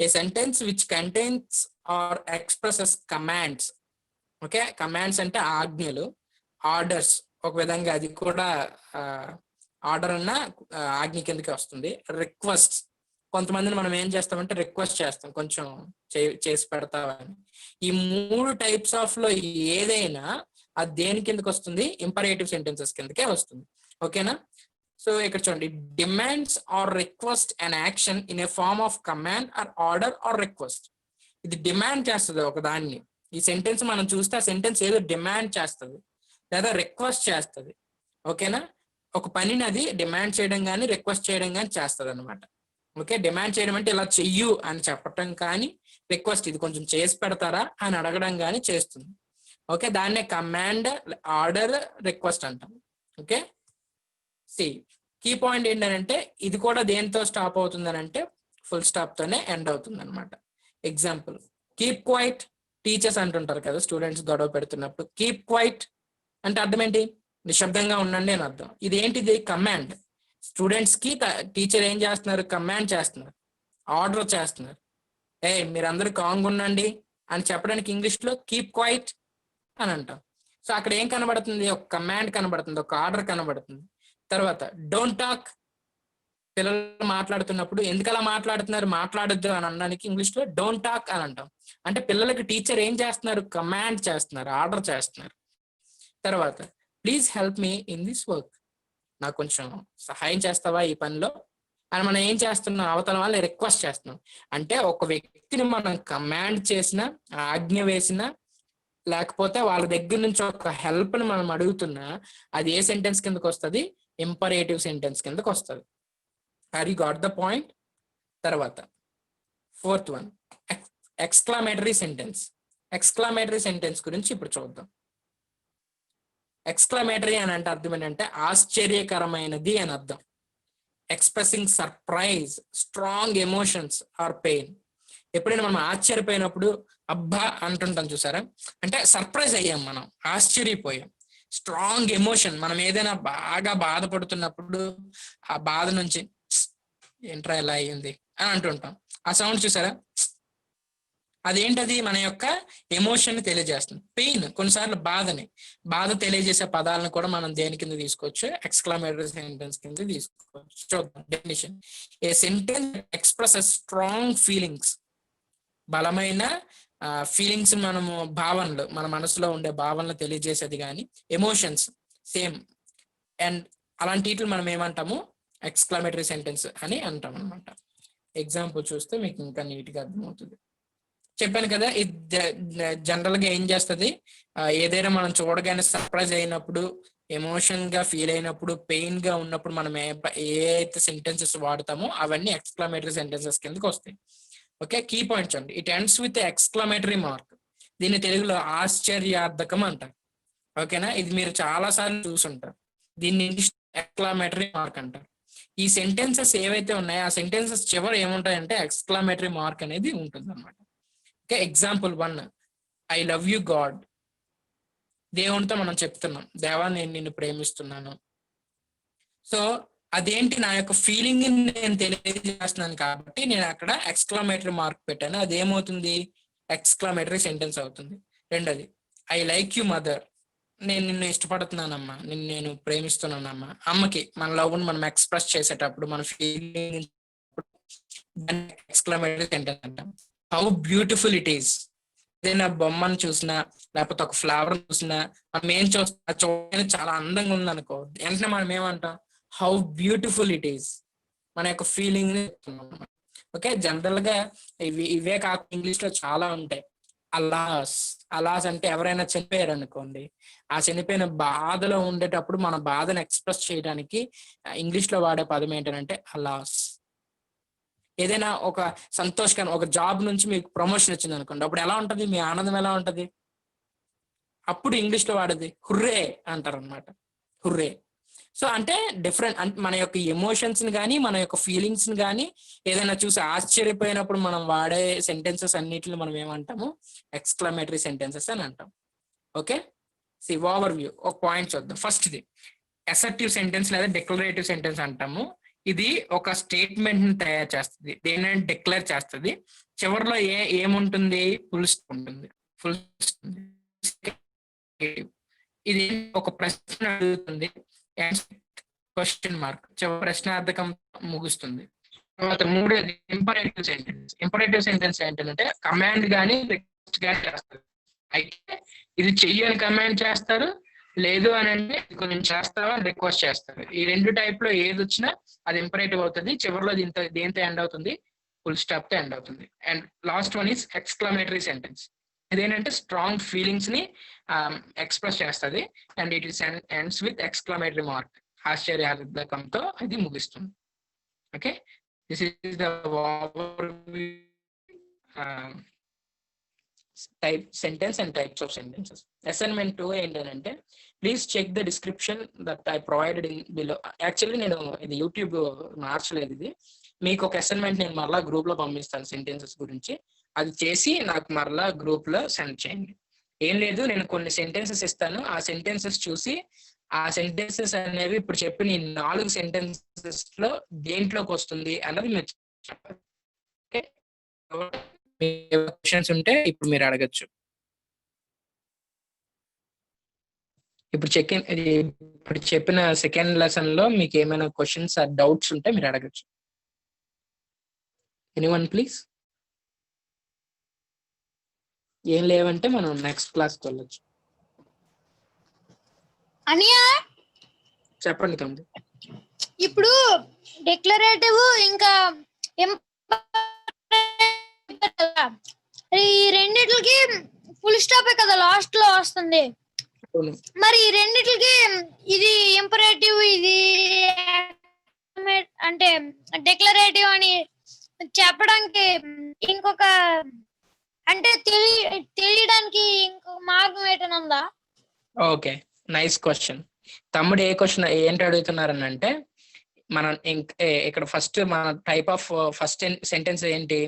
A sentence which contains or expresses commands. Okay, commands అంటే ఆజ్ఞలు, ఆర్డర్స్ ఒక విధంగా అది కూడా ఆర్డర్ అన్న ఆజ్ఞ కిందకి వస్తుంది. రిక్వెస్ట్, కొంతమందిని మనం ఏం చేస్తామంటే రిక్వెస్ట్ చేస్తాం, కొంచెం చేసి పెడతామని. ఈ మూడు టైప్స్ ఆఫ్ లో ఏదైనా అది దేని కిందకి వస్తుంది, ఇంపరేటివ్ సెంటెన్సెస్ కిందకే వస్తుంది. ఓకేనా, సో ఇక్కడ చూడండి, demands or request an action in a form of command or order or request. ఇది డిమాండ్ చేస్తుంది ఒక దాన్ని. ఈ సెంటెన్స్ మనం చూస్తే ఆ సెంటెన్స్ ఏదో డిమాండ్ చేస్తుంది లేదా రిక్వెస్ట్ చేస్తుంది. ఓకేనా, ఒక పనిని అది డిమాండ్ చేయడం కానీ రిక్వెస్ట్ చేయడం కానీ చేస్తుంది అనమాట. ఓకే, డిమాండ్ చేయడం అంటే ఇలా చెయ్యు అని చెప్పటం కానీ, రిక్వెస్ట్ ఇది కొంచెం చేసి పెడతారా అని అడగడం కానీ చేస్తుంది. ఓకే, దాన్నే కమాండ్, ఆర్డర్, రిక్వెస్ట్ అంటాం. ఓకే, సి కీ పాయింట్ ఏంటంటే ఇది కూడా దేంతో స్టాప్ అవుతుంది అంటే ఫుల్ స్టాప్ తోనే ఎండ్ అవుతుంది అనమాట. ఎగ్జాంపుల్, కీప్ క్వైట్, టీచర్స్ అంటుంటారు కదా స్టూడెంట్స్ గొడవ పెడుతున్నప్పుడు. కీప్ క్వైట్ అంటే అర్థం ఏంటి, నిశ్శబ్దంగా ఉండండి అని అర్థం. ఇది ఏంటిది, కమాండ్. స్టూడెంట్స్ కి టీచర్ ఏం చేస్తున్నారు, కమాండ్ చేస్తున్నారు, ఆర్డర్ చేస్తున్నారు. మీరందరూ కాంగ్ ఉండండి అని చెప్పడానికి ఇంగ్లీష్ లో కీప్ క్వైట్ అని అంటాం. సో అక్కడ ఏం కనబడుతుంది, ఒక కమాండ్ కనబడుతుంది, ఒక ఆర్డర్ కనబడుతుంది. తర్వాత డోంట్ టాక్, పిల్లలు మాట్లాడుతున్నప్పుడు ఎందుకు అలా మాట్లాడుతున్నారు, మాట్లాడొద్దు అని అనడానికి ఇంగ్లీష్ లో డోంట్ టాక్ అని అంటాం. అంటే పిల్లలకి టీచర్ ఏం చేస్తున్నారు, కమాండ్ చేస్తున్నారు, ఆర్డర్ చేస్తున్నారు. తర్వాత please help me in this work, నాకు కొంచెం సహాయం చేస్తావా ఈ పనిలో అని మనం ఏం చేస్తున్నాం, అవతల వాళ్ళు రిక్వెస్ట్ చేస్తున్నాం. అంటే ఒక వ్యక్తిని మనం కమాండ్ చేసినా, ఆజ్ఞ వేసినా, లేకపోతే వాళ్ళ దగ్గర నుంచి ఒక హెల్ప్ ని మనం అడుగుతున్నా, అది ఏ సెంటెన్స్ కిందకి వస్తుంది, ఇంపరేటివ్ సెంటెన్స్ కిందకి వస్తుంది. Are you got the point. తర్వాత fourth one, exclamatory sentence. Exclamatory sentence గురించి ఇప్పుడు చూద్దాం. ఎక్స్క్లమేటరీ అని అంటే అర్థం ఏంటంటే ఆశ్చర్యకరమైనది అని అర్థం. Expressing surprise, strong emotions are pain. ఎప్పుడైనా మనం ఆశ్చర్యపోయినప్పుడు అబ్బా అంటుంటాం చూసారా, అంటే సర్ప్రైజ్ అయ్యాం, మనం ఆశ్చర్యపోయాం. స్ట్రాంగ్ ఎమోషన్, మనం ఏదైనా బాగా బాధపడుతున్నప్పుడు ఆ బాధ నుంచి ఏంట్రా ఇలా అయ్యింది అని అంటుంటాం. ఆ సౌండ్ చూసారా, అదేంటది, మన యొక్క ఎమోషన్ ని తెలియజేస్తుంది. పెయిన్, కొన్నిసార్లు బాధ తెలియజేసే పదాలను కూడా మనం దేని కింద తీసుకోవచ్చు, ఎక్స్క్లమేటరీ సెంటెన్స్ కింద తీసుకోవచ్చు. చూద్దాం డెఫినిషన్. ఏ సెంటెన్స్ ఎక్స్ప్రెసెస్ స్ట్రాంగ్ ఫీలింగ్స్ బలమైన ఫీలింగ్స్, మనము భావనలు, మన మనసులో ఉండే భావనలు తెలియజేసేది కానీ ఎమోషన్స్ సేమ్. అండ్ అలాంటి వీటిని మనం ఏమంటాము, ఎక్స్క్లమేటరీ సెంటెన్స్ అని అంటాం అనమాట. ఎగ్జాంపుల్ చూస్తే మీకు ఇంకా నీట్గా అర్థమవుతుంది. చెప్పాను కదా, ఇది జనరల్ గా ఏం చేస్తుంది, ఏదైనా మనం చూడగానే సర్ప్రైజ్ అయినప్పుడు, ఎమోషన్ గా ఫీల్ అయినప్పుడు, పెయిన్ గా ఉన్నప్పుడు మనం ఏ అయితే సెంటెన్సెస్ వాడతామో అవన్నీ ఎక్స్క్లమేటరీ సెంటెన్సెస్ కిందకి వస్తాయి. ఓకే, కీ పాయింట్స్ అండి. It ends with exclamatory mark. దీన్ని తెలుగులో ఆశ్చర్యార్థకం అంటారు. ఓకేనా, ఇది మీరు చాలా సార్లు చూసుంటారు. దీన్ని ఎక్స్క్లమేటరీ మార్క్ అంటారు. ఈ సెంటెన్సెస్ ఏవైతే ఉన్నాయో ఆ సెంటెన్సెస్ చివరి ఏముంటాయంటే ఎక్స్క్లమేటరీ మార్క్ అనేది ఉంటుంది అనమాట. Okay, example 1, I love you God. దేవునితో మనం చెప్తున్నాం, దేవా నేను నిన్ను ప్రేమిస్తున్నాను. సో అదేంటి, నా యొక్క ఫీలింగ్ నేను తెలియజేస్తున్నాను కాబట్టి నేను అక్కడ ఎక్స్క్లమేటరీ మార్క్ పెట్టాను. అదేమవుతుంది, ఎక్స్క్లమేటరీ సెంటెన్స్ అవుతుంది. రెండోది, ఐ లైక్ యూ మదర్. నేను నిన్ను ఇష్టపడుతున్నానమ్మా, నేను ప్రేమిస్తున్నానమ్మా. అమ్మకి మన లవ్ని మనం ఎక్స్ప్రెస్ చేసేటప్పుడు, మన ఫీలింగ్ ఎక్స్క్లమేటరీ సెంటెన్స్ అంటాం. How beautiful it is. ఏదైనా బొమ్మను చూసినా, లేకపోతే ఒక ఫ్లవర్ చూసినా, మనం ఏం చూడగానే చాలా అందంగా ఉంది అనుకో, వెంటనే మనం ఏమంటాం, హౌ బ్యూటిఫుల్ ఇట్ ఈస్. మన యొక్క ఫీలింగ్. ఓకే, జనరల్ గా ఇవే కాకుండా ఇంగ్లీష్ లో చాలా ఉంటాయి. అలాస్. అలాస్ అంటే ఎవరైనా చనిపోయారు అనుకోండి, ఆ చనిపోయిన బాధలో ఉండేటప్పుడు మన బాధను ఎక్స్ప్రెస్ చేయడానికి ఇంగ్లీష్ లో వాడే పదం ఏంటంటే అలాస్. ఏదైనా ఒక సంతోషకరం, ఒక జాబ్ నుంచి మీకు ప్రమోషన్ వచ్చింది అనుకోండి, అప్పుడు ఎలా ఉంటది, మీ ఆనందం ఎలా ఉంటది, అప్పుడు ఇంగ్లీష్ లో వాడేది హుర్రే అంటారు అనమాట. హుర్రే. సో అంటే డిఫరెంట్, అంటే మన యొక్క ఎమోషన్స్ ని కానీ, మన యొక్క ఫీలింగ్స్ ని కానీ ఏదైనా చూసి ఆశ్చర్యపోయినప్పుడు మనం వాడే సెంటెన్సెస్ అన్నిటిని మనం ఏమంటాము, ఎక్స్క్లమేటరీ సెంటెన్సెస్ అని అంటాం. Okay, see over view. ఒక పాయింట్ చూద్దాం. ఫస్ట్ ది అసర్టివ్ సెంటెన్స్ లేదా డిక్లరేటివ్ సెంటెన్స్ అంటాము. ఇది ఒక స్టేట్మెంట్ ని తయారు చేస్తుంది, దేని డిక్లేర్ చేస్తుంది. చివరిలో ఏముంటుంది, ఫుల్ స్టాప్ ఉంటుంది. ఫుల్ ఇది ఒక ప్రశ్న అడుగుతుంది, క్వశ్చన్ మార్క్, చివరి ప్రశ్నార్థకం ముగుస్తుంది. తర్వాత మూడోది ఇంపరేటివ్ సెంటెన్స్. ఇంపరేటివ్ సెంటెన్స్ ఏంటంటే కమాండ్ కానీ రిక్వెస్ట్ కానీ చేస్తారు. అయితే ఇది చెయ్యని కమాండ్ చేస్తారు, లేదు అని అంటే కొంచెం చేస్తావా రిక్వెస్ట్ చేస్తారు. ఈ రెండు టైప్ లో ఏది వచ్చినా అది ఇంపరేటివ్ అవుతుంది. చివరిలో దేంతో ఎండ్ అవుతుంది, ఫుల్ స్టాప్ తో ఎండ్ అవుతుంది. And last one is exclamatory sentence. ఇదేంటంటే స్ట్రాంగ్ ఫీలింగ్స్ ని ఎక్స్ప్రెస్ చేస్తుంది. And it is ends with exclamatory mark. ఆశ్చర్యార్థకంతో అది ముగిస్తుంది. Okay, this is the type sentence and types of sentences. Assignment 2 ఏంటంటే please check the description that I provided in below. Actually నేను ఇది YouTube మార్చలేదు, ఇది మీకు ఒక అసైన్మెంట్ నేను మరలా గ్రూప్ లో పంపిస్తాను సెంటెన్సెస్ గురించి. అది చేసి నాకు మరలా గ్రూప్ లో సెండ్ చేయండి. ఏం లేదు, నేను కొన్ని సెంటెన్సెస్ ఇస్తాను, ఆ సెంటెన్సెస్ చూసి ఆ సెంటెన్సెస్ అనేవి ఇప్పుడు చెప్పిన ఈ 4 సెంటెన్సెస్ లో దేంట్లోకి వస్తుంది అన్నది మీరు చెప్పాలి. క్వశ్చన్స్ ఉంటే ఇప్పుడు మీరు అడగచ్చు. ఇప్పుడు చెప్పిన సెకండ్ లెసన్ లో మీకు ఏమైనా క్వశ్చన్స్ ఆర్ డౌట్స్ ఉంటే మీరు అడగచ్చు. Anyone please? ఏం లేవంటే మనం నెక్స్ట్ క్లాస్కి వెళ్ళచ్చు. అనియా చెప్పండి తమ్ముడు. ఇప్పుడు డిక్లరేటివ్ ఇంకా ఈ రెండిటికి ఫుల్ స్టాప్ కదా లాస్ట్ లో వస్తుంది. మరి ఈ రెండిటికి ఇది ఇంపరేటివ్, ఇది అంటే డిక్లరేటివ్ అని చెప్పడానికి ఇంకొక అంటే తెలియడానికి ఇంకొక మార్గం ఏమైనా ఉందా? Okay, nice question. తమ్ముడు ఏ క్వశ్చన్ ఏంటి అడుగుతున్నారని అంటే, మనం ఇక్కడ ఫస్ట్ మన టైప్ ఆఫ్ ఫస్ట్ సెంటెన్స్ ఏంటి,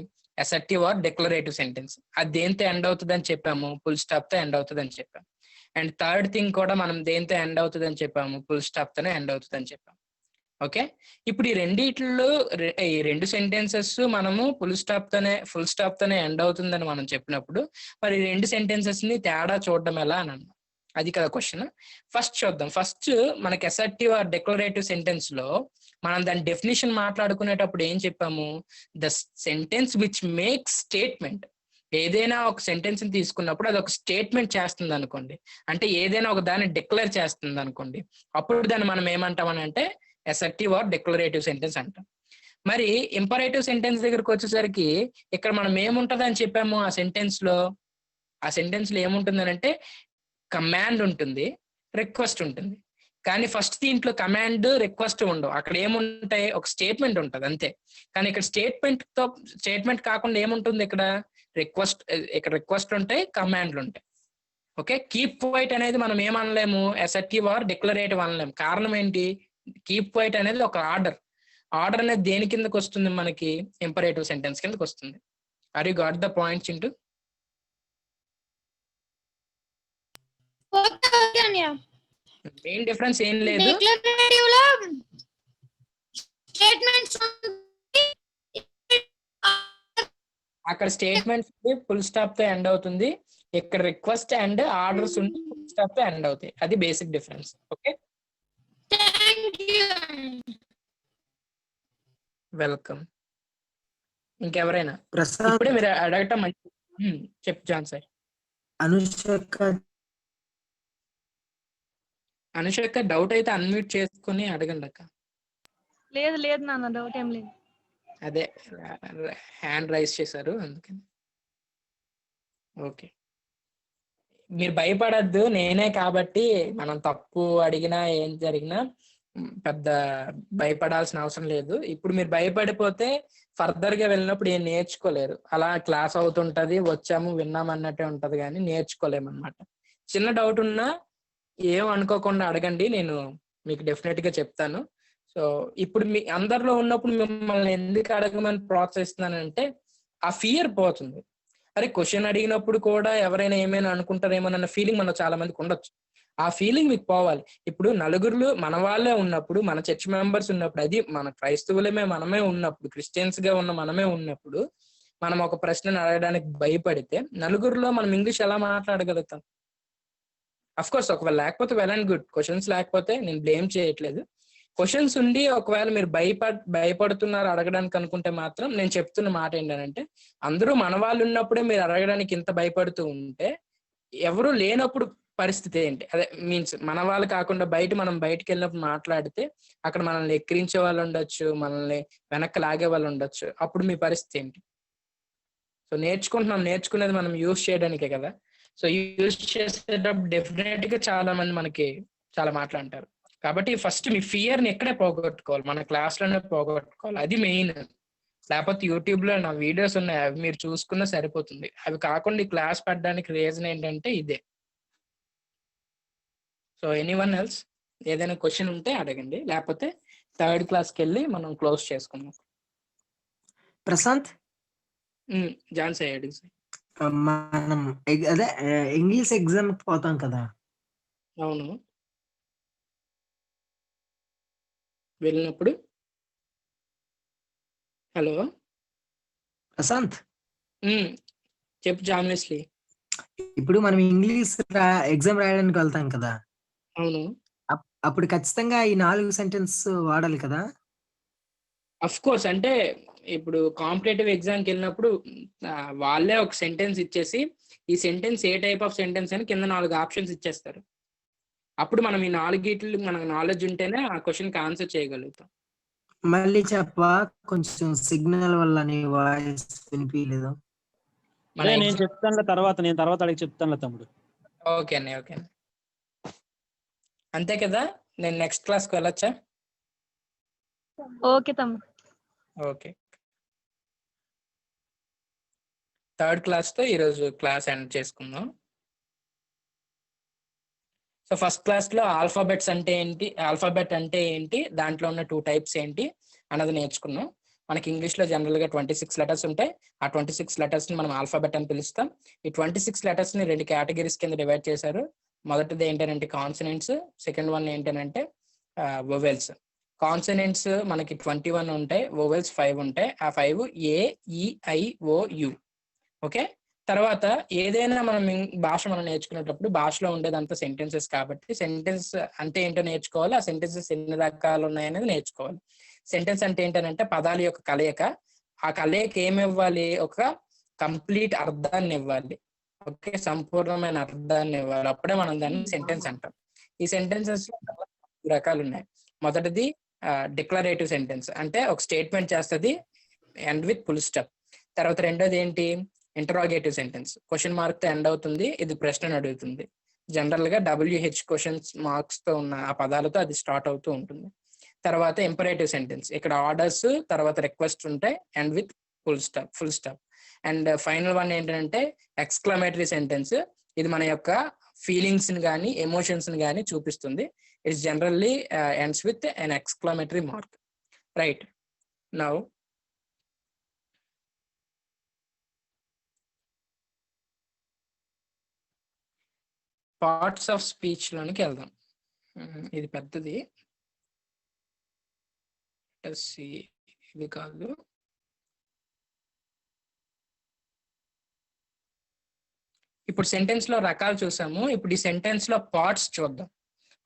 అసర్టివ్ ఆర్ డిక్లరేటివ్ సెంటెన్స్. అది దేంతో ఎండ్ అవుతుంది అని చెప్పాము, ఫుల్ స్టాప్ తో ఎండ్ అవుతుంది అని చెప్పాము. అండ్ థర్డ్ థింగ్ కూడా మనం దేంతో ఎండ్ అవుతుంది అని చెప్పాము, ఫుల్ స్టాప్ తోనే ఎండ్ అవుతుంది అని చెప్పాము. ఓకే, ఇప్పుడు ఈ రెండిట్లో ఈ రెండు సెంటెన్సెస్ మనము ఫుల్ స్టాప్ తోనే ఎండ్ అవుతుందని మనం చెప్పినప్పుడు మరి ఈ రెండు సెంటెన్సెస్ ని తేడా చూడడం ఎలా అని అన్నాం. అది కదా క్వశ్చన్. ఫస్ట్ చూద్దాం. ఫస్ట్ మనకి అసర్టివ్ ఆర్ డిక్లరేటివ్ సెంటెన్స్ లో మనం దాని డెఫినేషన్ మాట్లాడుకునేటప్పుడు ఏం చెప్పాము, the sentence which makes statement. ఏదైనా ఒక సెంటెన్స్ ని తీసుకున్నప్పుడు అది ఒక స్టేట్మెంట్ చేస్తుంది అనుకోండి, అంటే ఏదైనా ఒక దాన్ని డిక్లేర్ చేస్తుంది అనుకోండి, అప్పుడు దాన్ని మనం ఏమంటామని అంటే అసర్టివ్ ఆర్ డిక్లరేటివ్ సెంటెన్స్ అంటాం. మరి ఇంపరేటివ్ సెంటెన్స్ దగ్గరకు వచ్చేసరికి ఇక్కడ మనం ఏముంటది అని చెప్పాము ఆ సెంటెన్స్ లో ఏముంటుందని అంటే కమాండ్ ఉంటుంది, రిక్వెస్ట్ ఉంటుంది. కానీ ఫస్ట్ దీంట్లో కమాండ్ రిక్వెస్ట్ ఉండవు, అక్కడ ఏముంటాయి ఒక స్టేట్మెంట్ ఉంటుంది అంతే. కానీ ఇక్కడ స్టేట్మెంట్ కాకుండా ఏముంటుంది ఇక్కడ రిక్వెస్ట్ ఉంటాయి, కమాండ్లు ఉంటాయి. ఓకే, కీప్ క్వైట్ అనేది మనం ఏమనలేము అసర్టివ్ ఆర్ డిక్లరేటివ్ అనలేము. కారణం ఏంటి, కీప్ క్వైట్ అనేది ఒక ఆర్డర్ అనేది దేని కిందకి వస్తుంది మనకి, ఇంపరేటివ్ సెంటెన్స్ కిందకి వస్తుంది. Are you got the points into? Main difference ఏం లేదు, డిక్లరేటివ్ లో స్టేట్మెంట్స్ అక్కడ స్టేట్మెంట్స్ ఫుల్ స్టాప్ తో ఎండ్ అవుతుంది, ఇక్కడ రిక్వెస్ట్ అండ్ ఆర్డర్స్ ఉండి ఫుల్ స్టాప్ తో ఎండ్ అవుతాయి. అది బేసిక్ డిఫరెన్స్. Okay, welcome. ఇంకెవరైనా ప్రసాద్ ఇప్పుడే మీరు అడగటం మంచి చెప్పు జాన్ సార్. అనుషక్క డౌట్ అయితే అన్మ్యూట్ చేసుకుని అడగండి అక్క. లేదు లేదు నాన్న, డౌట్ ఏం లేదు. అదే హ్యాండ్ రైజ్ చేశారు అందుకని. ఓకే, మీరు భయపడద్దు, నేనే కాబట్టి మనం తప్పు అడిగినా ఏం జరిగినా పెద్ద భయపడాల్సిన అవసరం లేదు. ఇప్పుడు మీరు భయపడిపోతే ఫర్దర్ గా వెళ్ళినప్పుడు ఏం నేర్చుకోలేరు. అలా క్లాస్ అవుతుంటది, వచ్చాము విన్నాము అన్నట్టే ఉంటది, కానీ నేర్చుకోలేము అనమాట. చిన్న డౌట్ ఉన్నా ఏం అనుకోకుండా అడగండి, నేను మీకు డెఫినెట్ గా చెప్తాను. సో ఇప్పుడు మీ అందరిలో ఉన్నప్పుడు మిమ్మల్ని ఎందుకు అడగమని ప్రోత్సహిస్తున్నానంటే ఆ ఫియర్ పోతుంది. అరే క్వశ్చన్ అడిగినప్పుడు కూడా ఎవరైనా ఏమైనా అనుకుంటారేమోనన్న ఫీలింగ్ మనకు చాలా మందికి ఉండొచ్చు. ఆ ఫీలింగ్ మీకు పోవాలి. ఇప్పుడు నలుగురు మన వాళ్ళే ఉన్నప్పుడు, మన చర్చ్ మెంబర్స్ ఉన్నప్పుడు, అది మన మనమే ఉన్నప్పుడు, క్రిస్టియన్స్ గా ఉన్న మనమే ఉన్నప్పుడు మనం ఒక ప్రశ్నను అడగడానికి భయపడితే నలుగురిలో మనం ఇంగ్లీష్ ఎలా మాట్లాడగలుగుతాం? అఫ్ కోర్స్ ఒకవేళ లేకపోతే వెల్ అండ్ గుడ్, క్వశ్చన్స్ లేకపోతే నేను బ్లేమ్ చేయట్లేదు. క్వశ్చన్స్ ఉండి ఒకవేళ మీరు భయపడుతున్నారు అడగడానికి అనుకుంటే మాత్రం నేను చెప్తున్న మాట ఏంటంటే, అందరూ మన వాళ్ళు ఉన్నప్పుడే మీరు అడగడానికి ఇంత భయపడుతూ ఉంటే ఎవరు లేనప్పుడు పరిస్థితి ఏంటి? అదే మీన్స్ మన వాళ్ళు కాకుండా మనం బయటకు వెళ్ళినప్పుడు మాట్లాడితే అక్కడ మనల్ని ఎక్కిరించే వాళ్ళు ఉండొచ్చు, మనల్ని వెనక్కి లాగే వాళ్ళు ఉండొచ్చు. అప్పుడు మీ పరిస్థితి ఏంటి? సో నేర్చుకునేది మనం యూజ్ చేయడానికే కదా. సో యూజ్ చేసేటప్పుడు డెఫినెట్ గా చాలా మంది మనకి చాలా మాట్లాడతారు. కాబట్టి ఫస్ట్ మీ ఫియర్ ని ఎక్కడే పోగొట్టుకోవాలి, మన క్లాస్ లోనే పోగొట్టుకోవాలి, అది మెయిన్. లేకపోతే యూట్యూబ్ లో నా వీడియోస్ ఉన్నాయి, అవి మీరు చూసుకున్నా సరిపోతుంది. అవి కాకుండా ఈ క్లాస్ పెట్టడానికి రీజన్ ఏంటంటే ఇదే. సో ఎనీవన్ ఎల్స్ ఏదైనా క్వశ్చన్ ఉంటే అడగండి, లేకపోతే థర్డ్ క్లాస్కి వెళ్ళి మనం క్లోజ్ చేసుకుందాం. ప్రశాంత్, జాన్ అయ్యాడు మనం అదే ఇంగ్లీష్ ఎగ్జామ్ పోతాం కదా. అవును, వెళ్ళినప్పుడు. హలో ప్రశాంత్, చెప్పు జాన్ వెస్లీ. ఇప్పుడు మనం ఇంగ్లీష్ ఎగ్జామ్ రాయడానికి వెళ్తాం కదా. అవును, అప్పుడు ఖచ్చితంగా ఈ 4 సెంటెన్స్ వాడాలి కదా. అఫ్ కోర్స్, అంటే ఇప్పుడు కాంపిటేటివ్ ఎగ్జామ్కి వెళ్ళినప్పుడు వాళ్ళే ఒక సెంటెన్స్ ఇచ్చేసి ఈ sentence A type of sentence అని కింద 4 ఆప్షన్స్ ఇచ్చేస్తారు. అప్పుడు మనం ఈ 4 మనకు నాలెడ్జ్ ఉంటేనే ఆ క్వశ్చన్కి ఆన్సర్ చేయగలుగుతాం. మళ్ళీ చెప్పా, కొంచెం సిగ్నల్ వల్ల నీ వాయిస్ వినిపించలేదు. నేను చెప్తాను తర్వాత అడిగి చెప్తాను తమ్ముడు. ఓకే అండి, ఓకే అండి, అంతే కదా. నేను నెక్స్ట్ క్లాస్కి వెళ్ళొచ్చా? ఓకే తమ్ముడు. ఓకే, థర్డ్ క్లాస్తో ఈరోజు క్లాస్ ఎండ్ చేసుకుందాం. సో ఫస్ట్ క్లాస్లో ఆల్ఫాబెట్ అంటే ఏంటి, దాంట్లో ఉన్న 2 టైప్స్ ఏంటి అన్నది నేర్చుకున్నాం. మనకి ఇంగ్లీష్లో జనరల్గా 26 లెటర్స్ ఉంటాయి. ఆ 26 లెటర్స్ని మనం ఆల్ఫాబెట్ అని పిలుస్తాం. ఈ 26 లెటర్స్ని 2 కేటగిరీస్ కింద డివైడ్ చేశారు. మొదటిది ఏంటంటే కాన్సనెంట్స్, సెకండ్ వన్ ఏంటంటే వొవెల్స్. కాన్సనెంట్స్ మనకి 21 ఉంటాయి, వొవెల్స్ 5 ఉంటాయి. ఆ 5 A, E, I, O, U. Okay, తర్వాత ఏదైనా భాష మనం నేర్చుకునేటప్పుడు భాషలో ఉండేదంతా సెంటెన్సెస్ కాబట్టి సెంటెన్స్ అంటే ఏంటో నేర్చుకోవాలి, ఆ సెంటెన్సెస్ ఎన్ని రకాలు ఉన్నాయనేది నేర్చుకోవాలి. సెంటెన్స్ అంటే ఏంటంటే పదాల యొక్క కలయిక. ఆ కలయిక ఏమి ఇవ్వాలి, ఒక కంప్లీట్ అర్థాన్ని ఇవ్వాలి. ఓకే, సంపూర్ణమైన అర్థాన్ని ఇవ్వాలి. అప్పుడే మనం దాన్ని సెంటెన్స్ అంటాం. ఈ సెంటెన్సెస్ రకాలు ఉన్నాయి. మొదటిది డిక్లరేటివ్ సెంటెన్స్, అంటే ఒక స్టేట్మెంట్ చేస్తుంది ఎండ్ విత్ ఫుల్ స్టాప్. తర్వాత రెండోది ఏంటి, ఇంటరాగేటివ్ సెంటెన్స్, క్వశ్చన్ మార్క్ తో ఎండ్ అవుతుంది, ఇది ప్రశ్నను అడుగుతుంది. జనరల్ గా WH క్వశ్చన్స్ మార్క్స్ తో ఉన్న ఆ పదాలతో అది స్టార్ట్ అవుతూ ఉంటుంది. తర్వాత ఇంపరేటివ్ సెంటెన్స్, ఇక్కడ ఆర్డర్స్ తర్వాత రిక్వెస్ట్ ఉంటాయి and with full stop. And final one ఏంటంటే ఎక్స్క్లమేటరీ సెంటెన్స్, ఇది మన యొక్క ఫీలింగ్స్ ని కానీ ఎమోషన్స్ ని కానీ చూపిస్తుంది. It's generally ends with an exclamatory mark. Right, now parts of speech లోనికి వెళ్దాం. ఇది పెద్దది, ఇది కాదు. ఇప్పుడు సెంటెన్స్ లో రకాలు చూసాము, ఇప్పుడు ఈ సెంటెన్స్ లో పార్ట్స్ చూద్దాం.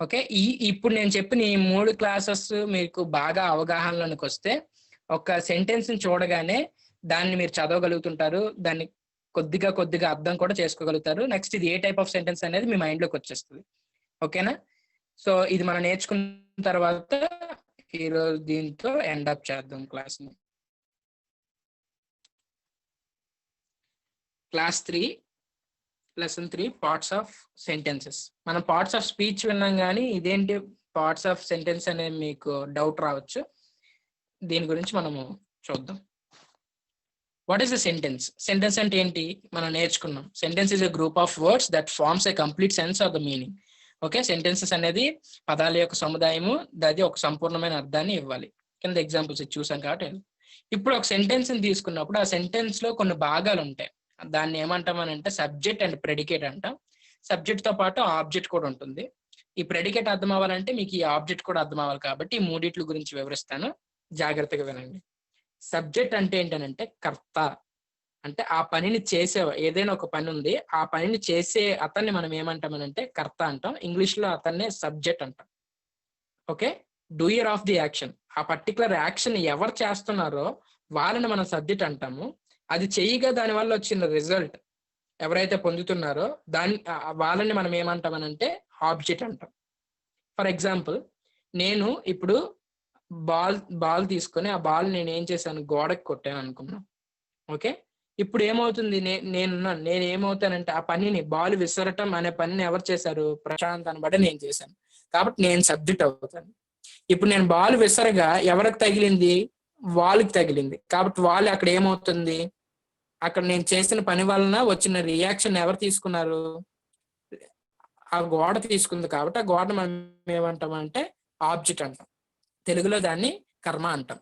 ఓకే, ఇప్పుడు నేను చెప్పిన ఈ 3 క్లాసెస్ మీకు బాగా అవగాహనలోనికి వస్తే ఒక సెంటెన్స్ ని చూడగానే దాన్ని మీరు చదవగలుగుతుంటారు, దాన్ని కొద్దిగా అర్థం కూడా చేసుకోగలుగుతారు. నెక్స్ట్ ఇది ఏ టైప్ ఆఫ్ సెంటెన్స్ అనేది మీ మైండ్ లోకి వచ్చేస్తుంది. ఓకేనా? సో ఇది మనం నేర్చుకున్న తర్వాత ఈరోజు దీంతో ఎండ్ అప్ చేద్దాం క్లాస్ ని. Class 3 lesson 3 parts of sentences. మనం పార్ట్స్ ఆఫ్ స్పీచ్ విన్నాం, కానీ ఇదేంటి పార్ట్స్ ఆఫ్ సెంటెన్స్ అనేది మీకు డౌట్ రావచ్చు. దీని గురించి మనము చూద్దాం. What is the sentence? Sentence అంటే ఏంటి మనం నేర్చుకున్నాం. Sentence is a group of words that forms a complete sense of the meaning. Okay, sentences అనేది పదాల యొక్క సముదాయము, అది ఒక సంపూర్ణమైన అర్థాన్ని ఇవ్వాలి. కింద ఎగ్జాంపుల్స్ చూసాం కాబట్టి. ఇప్పుడు ఒక సెంటెన్స్ ని తీసుకున్నప్పుడు ఆ సెంటెన్స్ లో కొన్ని భాగాలు ఉంటాయి. దాన్ని ఏమంటామనంటే సబ్జెక్ట్ అండ్ ప్రెడికేట్ అంటాం. సబ్జెక్ట్ తో పాటు ఆబ్జెక్ట్ కూడా ఉంటుంది. ఈ ప్రెడికేట్ అర్థం అవ్వాలంటే మీకు ఈ ఆబ్జెక్ట్ కూడా అర్థం అవ్వాలి, కాబట్టి ఈ మూడిట్ల గురించి వివరిస్తాను, జాగ్రత్తగా వినండి. సబ్జెక్ట్ అంటే ఏంటంటే కర్త, అంటే ఆ పనిని చేసే, ఏదైనా ఒక పని ఉంది ఆ పనిని చేసే అతన్ని మనం ఏమంటామనంటే కర్త అంటాం. ఇంగ్లీష్ లో అతన్నే సబ్జెక్ట్ అంటాం. Okay, doer of the action, ఆ పర్టికులర్ యాక్షన్ ఎవరు చేస్తున్నారో వాళ్ళని మనం సబ్జెక్ట్ అంటాము. అది చేయగా దాని వల్ల వచ్చిన రిజల్ట్ ఎవరైతే పొందుతున్నారో వాళ్ళని మనం ఏమంటామనంటే ఆబ్జెక్ట్ అంటాం. ఫర్ ఎగ్జాంపుల్, నేను ఇప్పుడు బాల్ తీసుకొని ఆ బాల్ నేను ఏం చేశాను, గోడకి కొట్టాను అనుకున్నాను. ఓకే, ఇప్పుడు ఏమవుతుంది, నేను ఏమవుతానంటే ఆ పనిని, బాల్ విసరటం అనే పనిని ఎవరు చేశారు, ప్రశాంత్ అనబట్టి నేను చేశాను, కాబట్టి నేను సబ్జెక్ట్ అవుతాను. ఇప్పుడు నేను బాల్ విసరగా ఎవరికి తగిలింది, వాళ్ళకి తగిలింది, కాబట్టి వాళ్ళు అక్కడ ఏమవుతుంది, అక్కడ నేను చేసిన పని వలన వచ్చిన రియాక్షన్ ఎవరు తీసుకున్నారు, ఆ గోడ తీసుకుంది, కాబట్టి ఆ గోడ మనం ఏమంటామంటే ఆబ్జెక్ట్ అంటాం. తెలుగులో దాన్ని కర్మ అంటాం.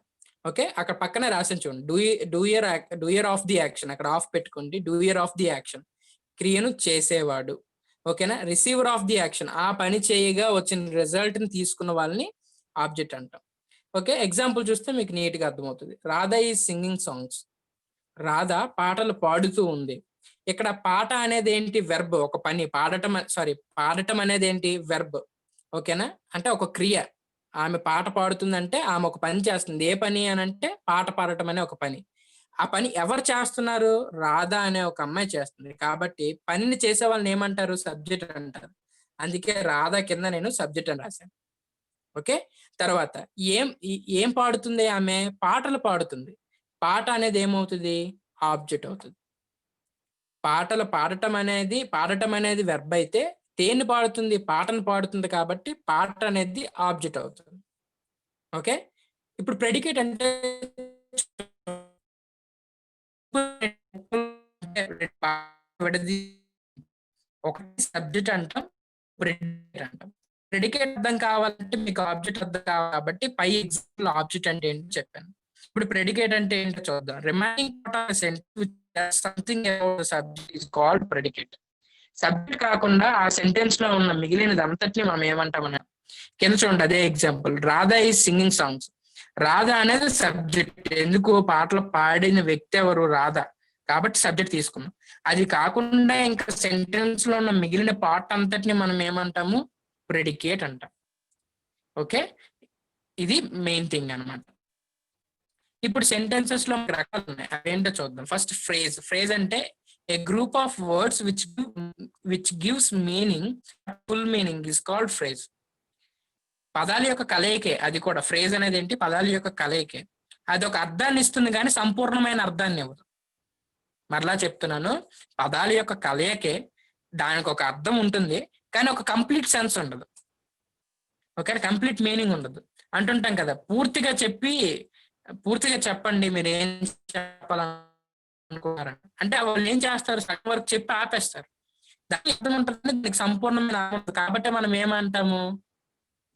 ఓకే, అక్కడ పక్కనే రాసిన చూడండి, డూయర్ ఆఫ్ ది యాక్షన్, అక్కడ ఆఫ్ పెట్టుకోండి. డూయర్ ఆఫ్ ది యాక్షన్, క్రియను చేసేవాడు. ఓకేనా, రిసీవర్ ఆఫ్ ది యాక్షన్, ఆ పని చేయగా వచ్చిన రిజల్ట్ ని తీసుకున్న వాళ్ళని ఆబ్జెక్ట్ అంటాం. ఓకే, ఎగ్జాంపుల్ చూస్తే మీకు నీట్ గా అర్థమవుతుంది. Radha is singing songs, Radha పాటలు పాడుతూ ఉంది. ఇక్కడ పాట అనేది ఏంటి, వెర్బ్, ఒక పని. పాడటం అనేది ఏంటి, వెర్బ్. ఓకేనా, అంటే ఒక క్రియ. ఆమె పాట పాడుతుందంటే ఆమె ఒక పని చేస్తుంది. ఏ పని అని అంటే పాట పాడటం అనే ఒక పని. ఆ పని ఎవరు చేస్తున్నారు, రాధ అనే ఒక అమ్మాయి చేస్తుంది, కాబట్టి పనిని చేసే వాళ్ళని ఏమంటారు, సబ్జెక్ట్ అంటారు. అందుకే రాధ కింద నేను సబ్జెక్ట్ అని రాశాను. ఓకే, తర్వాత ఏం పాడుతుంది, ఆమె పాటలు పాడుతుంది. పాట అనేది ఏమవుతుంది, ఆబ్జెక్ట్ అవుతుంది. పాడటం అనేది వెర్బ్ అయితే దేన్ని పాడుతుంది, పాటను పాడుతుంది, కాబట్టి పాట అనేది ఆబ్జెక్ట్ అవుతుంది. ఓకే, ఇప్పుడు ప్రెడికేట్ అంటే ఒకటి సబ్జెక్ట్ అంటాం, ప్రెడికేట్ అంటాం. ప్రెడికేట్ అర్థం కావాలంటే మీకు ఆబ్జెక్ట్ అర్థం కావాలి, కాబట్టి పై ఎగ్జాంపుల్ ఆబ్జెక్ట్ అంటే ఏంటో చెప్పాను. ఇప్పుడు ప్రెడికేట్ అంటే ఏంటో చూద్దాం. Remaining part of sentence something about the subject is called predicate. Subject కాకుండా ఆ సెంటెన్స్ లో ఉన్న మిగిలినది అంతటిని మనం ఏమంటామన్నా, కింద చూడండి అదే example, Radha is singing songs. Radha అనేది సబ్జెక్ట్, ఎందుకు, పాటలు పాడిన వ్యక్తి ఎవరు, రాధ, కాబట్టి సబ్జెక్ట్ తీసుకున్నాం. అది కాకుండా ఇంకా సెంటెన్స్ లో ఉన్న మిగిలిన పార్ట్ అంతటిని మనం ఏమంటాము, ప్రెడికేట్ అంటాం. ఓకే, ఇది మెయిన్ థింగ్ అన్నమాట. ఇప్పుడు సెంటెన్సెస్ లో రకాలు ఉన్నాయి, అవేంటో చూద్దాం. First phrase. ఫ్రేజ్ అంటే a group of words which gives meaning, full meaning is called phrase. పదాల యొక్క కలయికే అది కూడా. ఫ్రేజ్ అనేది ఏంటి? పదాల యొక్క కలయికే. అది ఒక అర్థాన్ని ఇస్తుంది కానీ సంపూర్ణమైన అర్థాన్ని ఇవ్వదు. మరలా చెప్తున్నాను, పదాల యొక్క కలయికే, దానికి ఒక అర్థం ఉంటుంది కానీ ఒక కంప్లీట్ సెన్స్ ఉండదు. ఓకే, కంప్లీట్ మీనింగ్ ఉండదు. అంటుంటాం కదా, పూర్తిగా చెప్పండి మీరు ఏం చెప్పాలనుకున్నారు అంటే వాళ్ళు ఏం చేస్తారు, సగం వరకు చెప్పి ఆపేస్తారు. దానికి అర్థం ఉంటుంది, దానికి సంపూర్ణమైన అర్థం ఉంటుంది. కాబట్టి మనం ఏమంటాము,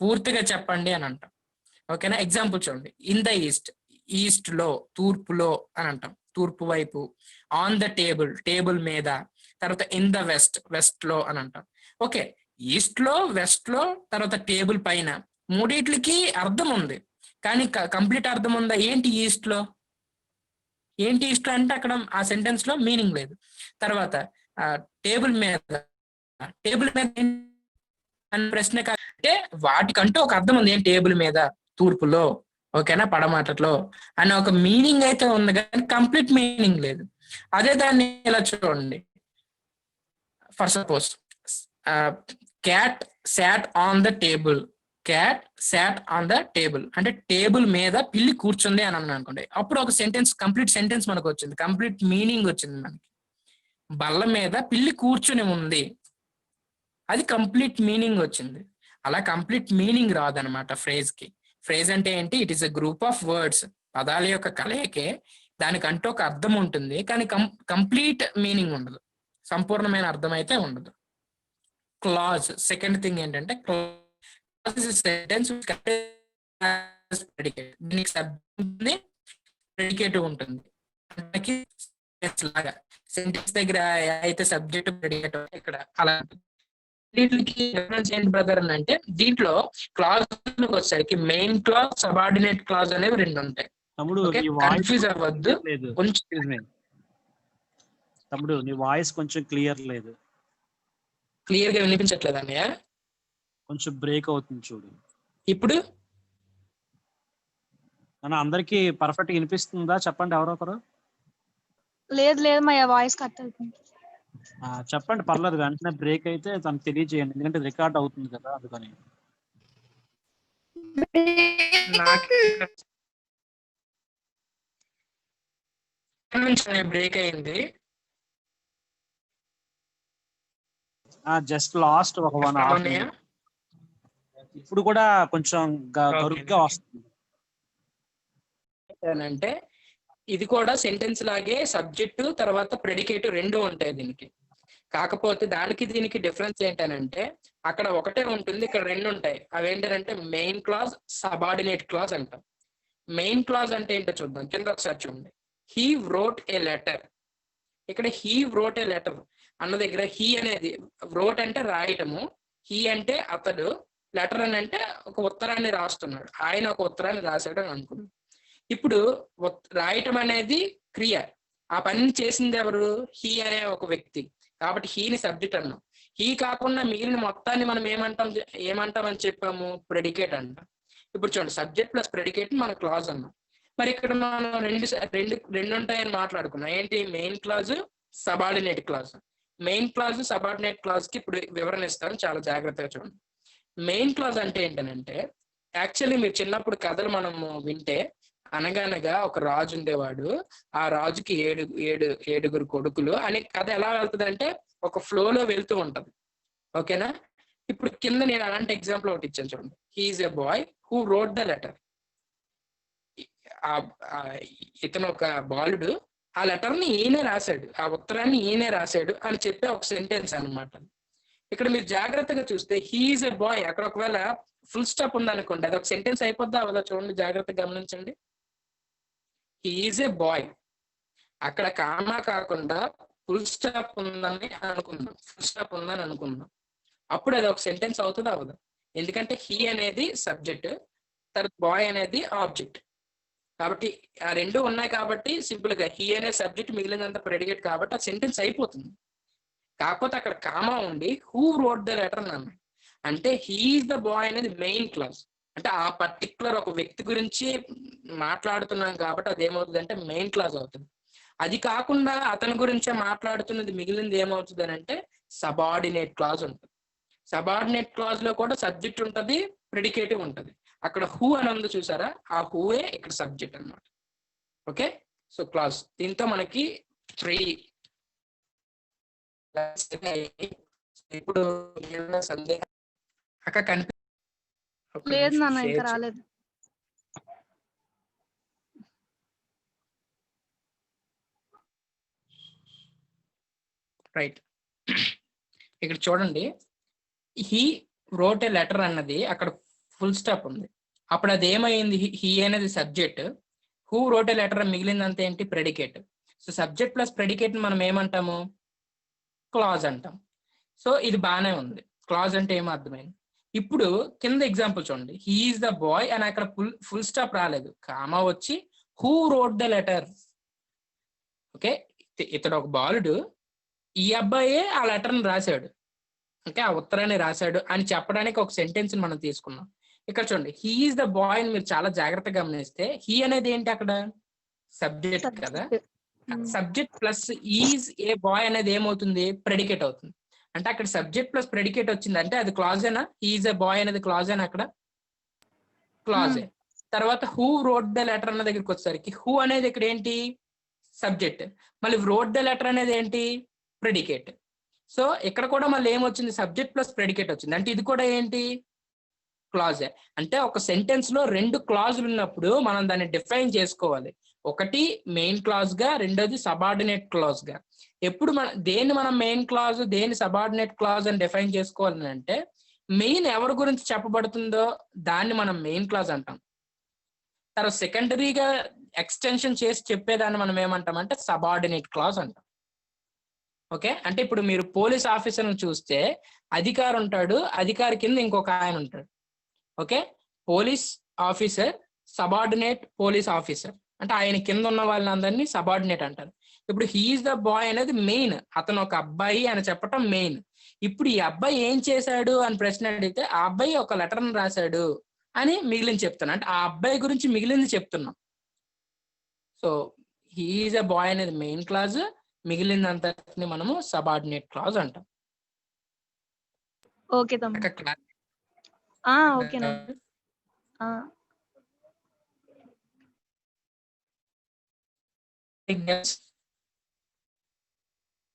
పూర్తిగా చెప్పండి అని అంటాం. ఓకేనా? ఎగ్జాంపుల్ చూడండి. ఇన్ ద ఈస్ట్ లో, తూర్పులో అని అంటాం, తూర్పు వైపు. ఆన్ ద టేబుల్ మీద. తర్వాత ఇన్ ద వెస్ట్ లో అని అంటాం. ఓకే, ఈస్ట్ లో, వెస్ట్ లో, తర్వాత టేబుల్ పైన, మూడిట్లకి అర్థం ఉంది కానీ కంప్లీట్ అర్థం ఉందా? ఏంటి ఈస్ట్ లో అంటే అక్కడ ఆ సెంటెన్స్ లో మీనింగ్ లేదు. తర్వాత టేబుల్ మీద అని ప్రశ్న అంటే వాటికంటూ ఒక అర్థం ఉంది. ఏం టేబుల్ మీద, తూర్పులో, ఓకేనా, పడమటలో అని ఒక మీనింగ్ అయితే ఉంది కానీ కంప్లీట్ మీనింగ్ లేదు. అదే దాన్ని ఇలా చూడండి. For suppose cat SAT on the table. Cat SAT on the table అంటే టేబుల్ మీద పిల్లి కూర్చుంది అని అన్నాను అనుకోండి. అప్పుడు ఒక సెంటెన్స్, కంప్లీట్ సెంటెన్స్ మనకు వచ్చింది, కంప్లీట్ మీనింగ్ వచ్చింది మనకి. బల్ల మీద పిల్లి కూర్చుని ఉంది, అది కంప్లీట్ మీనింగ్ వచ్చింది. అలా కంప్లీట్ మీనింగ్ రాదనమాట ఫ్రేజ్ కి. ఫ్రేజ్ అంటే ఏంటి? It is a group of words, పదాల యొక్క కలయికే, దానికంటూ ఒక అర్థం ఉంటుంది కానీ కంప్లీట్ మీనింగ్ ఉండదు, సంపూర్ణమైన అర్థం అయితే ఉండదు. క్లాజ్. సెకండ్ థింగ్ ఏంటంటే క్లాజ్ ఇస్ సెంటెన్స్ ప్రెడికేట్. దీనికి సబ్జెక్ట్ ప్రెడికేటివ్ ఉంటుంది. లాగా సెంటెన్స్ దగ్గర అయితే సబ్జెక్ట్ ప్రెడికేట్ ఇక్కడ అలా. వీటికి డిఫరెన్స్ ఏంటి బ్రదర్ అని అంటే, దీంట్లో క్లాజ్ వచ్చేసరికి మెయిన్ క్లాజ్, సబార్డినేట్ క్లాజ్ అనేవి రెండు ఉంటాయి. కన్ఫ్యూజ్ అవ్వద్దు. తమ్ముడు నీ వాయిస్ కొంచెం క్లియర్ లేదు. క్లియర్ గా వినిపించట్లేదు అన్నయ్య, కొంచెం బ్రేక్ అవుతుంది చూడు. ఇప్పుడు అందరికి పర్ఫెక్ట్ వినిపిస్తుందా? చెప్పండి ఎవరొకరు. లేదు మా వాయిస్ కట్ అవుతుంది. చెప్పండి, పర్లేదు. వెంటనే బ్రేక్ అయితే తనకు తెలియజేయండి, ఎందుకంటే రికార్డ్ అవుతుంది కదా, అందుకని. బ్రేక్ అయింది జస్ట్ లాస్ట్ ఒక 1 hour. ఇప్పుడు కూడా కొంచెం గరుగ్గా వస్తుంది. అంటే ఇది కూడా సెంటెన్స్ లాగే సబ్జెక్టు తర్వాత ప్రెడికేట్ రెండు ఉంటాయి దీనికి. కాకపోతే దానికి దీనికి డిఫరెన్స్ ఏంటనంటే, అక్కడ ఒకటే ఉంటుంది, ఇక్కడ రెండు ఉంటాయి. అవేంటంటే మెయిన్ క్లాజ్, సబార్డినేట్ క్లాజ్ అంటాం. మెయిన్ క్లాజ్ అంటే ఏంటో చూద్దాం. కింద ఒకసారి చూడండి. He wrote A letter. ఇక్కడ హీ వ్రోట్ ఏ లెటర్ అన్న దగ్గర హీ అనేది, వ్రోట్ అంటే రాయటము, హీ అంటే అతడు, లెటర్ అని అంటే ఒక ఉత్తరాన్ని రాస్తున్నాడు, ఆయన ఒక ఉత్తరాన్ని రాశాడు అని అనుకున్నాడు. ఇప్పుడు రాయటం అనేది క్రియ, ఆ పనిని చేసింది ఎవరు? హీ అనే ఒక వ్యక్తి. కాబట్టి హీని సబ్జెక్ట్ అన్నాం. హీ కాకుండా మిగిలిన మొత్తాన్ని మనం ఏమంటామని చెప్పాము? ప్రెడికేట్ అంటాం. ఇప్పుడు చూడండి, సబ్జెక్ట్ ప్లస్ ప్రెడికేట్ మనం క్లాజ్ అన్నాం. మరి ఇక్కడ మనం రెండు ఉంటాయని మాట్లాడుకున్నాం. ఏంటి? Main clause, subordinate clause. Main clause, subordinate clause కి ఇప్పుడు వివరణ ఇస్తాను, చాలా జాగ్రత్తగా చూడండి. మెయిన్ క్లాజ్ అంటే ఏంటనంటే, యాక్చువల్లీ మీరు చిన్నప్పుడు కథలు మనము వింటే, అనగనగా ఒక రాజు ఉండేవాడు, ఆ రాజుకి ఏడుగురు కొడుకులు అనే కథ ఎలా వెళ్తుంది అంటే ఒక ఫ్లోలో వెళ్తూ ఉంటది. ఓకేనా? ఇప్పుడు కింద నేను అలాంటి ఎగ్జాంపుల్ ఒకటి ఇచ్చాను చూడండి. He is a boy who wrote the letter. ఇతను ఒక బాలుడు, ఆ లెటర్ ని ఈయనే రాశాడు, ఆ ఉత్తరాన్ని ఈయనే రాశాడు అని చెప్పే ఒక సెంటెన్స్ అన్నమాట. ఇక్కడ మీరు జాగ్రత్తగా చూస్తే హీఈస్ ఎ బాయ్, అక్కడ ఒకవేళ ఫుల్ స్టాప్ ఉందనుకోండి, అది ఒక సెంటెన్స్ అయిపోద్దా అవదా? చూడండి, జాగ్రత్తగా గమనించండి. హీఈస్ ఎ బాయ్, అక్కడ కామా కాకుండా ఫుల్ స్టాప్ ఉందని అనుకుందాం, ఫుల్ స్టాప్ ఉందని అనుకుందాం. అప్పుడు అది ఒక సెంటెన్స్ అవుతుందా అవదా? ఎందుకంటే హీ అనేది సబ్జెక్ట్, తర్వాత బాయ్ అనేది ఆబ్జెక్ట్. కాబట్టి ఆ రెండు ఉన్నాయి కాబట్టి సింపుల్ గా హీ అనే సబ్జెక్ట్, మిగిలినంత ప్రెడికేట్ కాబట్టి ఆ సెంటెన్స్ అయిపోతుంది. కాకపోతే అక్కడ కామా ఉండి హూ రోట్ ద లెటర్ అన్నాడు అంటే హీఈస్ ద బాయ్ అనేది మెయిన్ క్లాజ్. అంటే ఆ పర్టికులర్ ఒక వ్యక్తి గురించి మాట్లాడుతున్నాం కాబట్టి అది ఏమవుతుంది అంటే మెయిన్ క్లాజ్ అవుతుంది. అది కాకుండా అతని గురించే మాట్లాడుతున్నది మిగిలింది ఏమవుతుంది అని అంటే సబార్డినేట్ క్లాజ్ ఉంటుంది. సబార్డినేట్ క్లాజ్ లో కూడా సబ్జెక్ట్ ఉంటుంది, ప్రెడికేటివ్ ఉంటుంది. అక్కడ హూ అని ఉంది చూసారా, ఆ హూవే ఇక్కడ సబ్జెక్ట్ అన్నమాట. ఓకే, సో క్లాజ్ దీంతో మనకి 3 ఇప్పుడు ఏమైనా సందేహం అక్క కనిపి లేదు నాన్న, ఇంకా రాలేదు. రైట్, ఇక్కడ చూడండి, హీ రోట్ ఏ లెటర్ అన్నది అక్కడ ఫుల్ స్టాప్ ఉంది. అప్పుడు అది ఏమైంది, హీ అనేది subject, who wrote a letter మిగిలిందంతా ఏంటి, predicate. So subject plus predicate మనం ఏమంటాము, క్లాజ్ అంటాం. సో ఇది బాగానే ఉంది, క్లాజ్ అంటే ఏమో అర్థమైంది. ఇప్పుడు కింద ఎగ్జాంపుల్ చూడండి, హీ ఈజ్ ద బాయ్ అని అక్కడ ఫుల్ స్టాప్ రాలేదు, కామా వచ్చి who wrote the letter. Okay, ఇతడు ఒక బాలుడు, ఈ అబ్బాయే ఆ లెటర్ని రాశాడు, ఓకే, ఆ ఉత్తరాన్ని రాశాడు అని చెప్పడానికి ఒక సెంటెన్స్ మనం తీసుకున్నాం. ఇక్కడ చూడండి, హీ ఈజ్ ద బాయ్ అని మీరు చాలా జాగ్రత్తగా గమనిస్తే హీ అనేది ఏంటి అక్కడ సబ్జెక్ట్ కదా, subject plus is a boy అనేది ఏమవుతుంది, ప్రెడికేట్ అవుతుంది. అంటే అక్కడ సబ్జెక్ట్ ప్లస్ ప్రెడికేట్ వచ్చింది అంటే అది క్లాజేనా, ఈజ్ ఏ బాయ్ అనేది క్లాజేనా, అక్కడ క్లాజే. తర్వాత హూ రోట్ ద లెటర్ అన్న దగ్గరికి వచ్చేసరికి హూ అనేది ఇక్కడ ఏంటి, సబ్జెక్ట్, మళ్ళీ రోట్ ద లెటర్ అనేది ఏంటి, ప్రెడికేట్. సో ఇక్కడ కూడా మళ్ళీ ఏమొచ్చింది, సబ్జెక్ట్ ప్లస్ ప్రెడికేట్ వచ్చింది, అంటే ఇది కూడా ఏంటి, క్లాజే. అంటే ఒక సెంటెన్స్ లో 2 క్లాజులు ఉన్నప్పుడు మనం దాన్ని డిఫైన్ చేసుకోవాలి, ఒకటి మెయిన్ క్లాజ్ గా, రెండోది సబార్డినేట్ క్లాజ్ గా. ఎప్పుడు దేన్ని మనం మెయిన్ క్లాజ్, దేని సబార్డినేట్ క్లాజ్ అని డిఫైన్ చేసుకోవాలి అంటే మెయిన్ ఎవరి గురించి చెప్పబడుతుందో దాన్ని మనం మెయిన్ క్లాజ్ అంటాం. తర్వాత సెకండరీగా ఎక్స్టెన్షన్ చేసి చెప్పేదాన్ని మనం ఏమంటాం అంటే సబార్డినేట్ క్లాజ్ అంటాం. ఓకే, అంటే ఇప్పుడు మీరు పోలీస్ ఆఫీసర్ని చూస్తే అధికారి ఉంటాడు, అధికారి కింద ఇంకొక ఆయన ఉంటాడు. Okay, police officer subordinate police officer, అంటే ఆయన కింద ఉన్న వాళ్ళందరినీ సబార్డినేట్ అంటారు. ఇప్పుడు హీఈస్ ద బాయ్ అనేది మెయిన్, అతను ఒక అబ్బాయి అని చెప్పటం మెయిన్. ఇప్పుడు ఈ అబ్బాయి ఏం చేశాడు అని ప్రశ్న అడిగితే ఆ అబ్బాయి ఒక లెటర్ని రాశాడు అని మిగిలింది చెప్తున్నాం, అంటే ఆ అబ్బాయి గురించి మిగిలింది చెప్తున్నాం. సో హీఈస్ ఎ బాయ్ అనేది మెయిన్ క్లాజ్, మిగిలిందంతటిని మనము సబార్డినేట్ క్లాజ్ అంటాం. ఓకే తమ్ముడు. Okay Yes.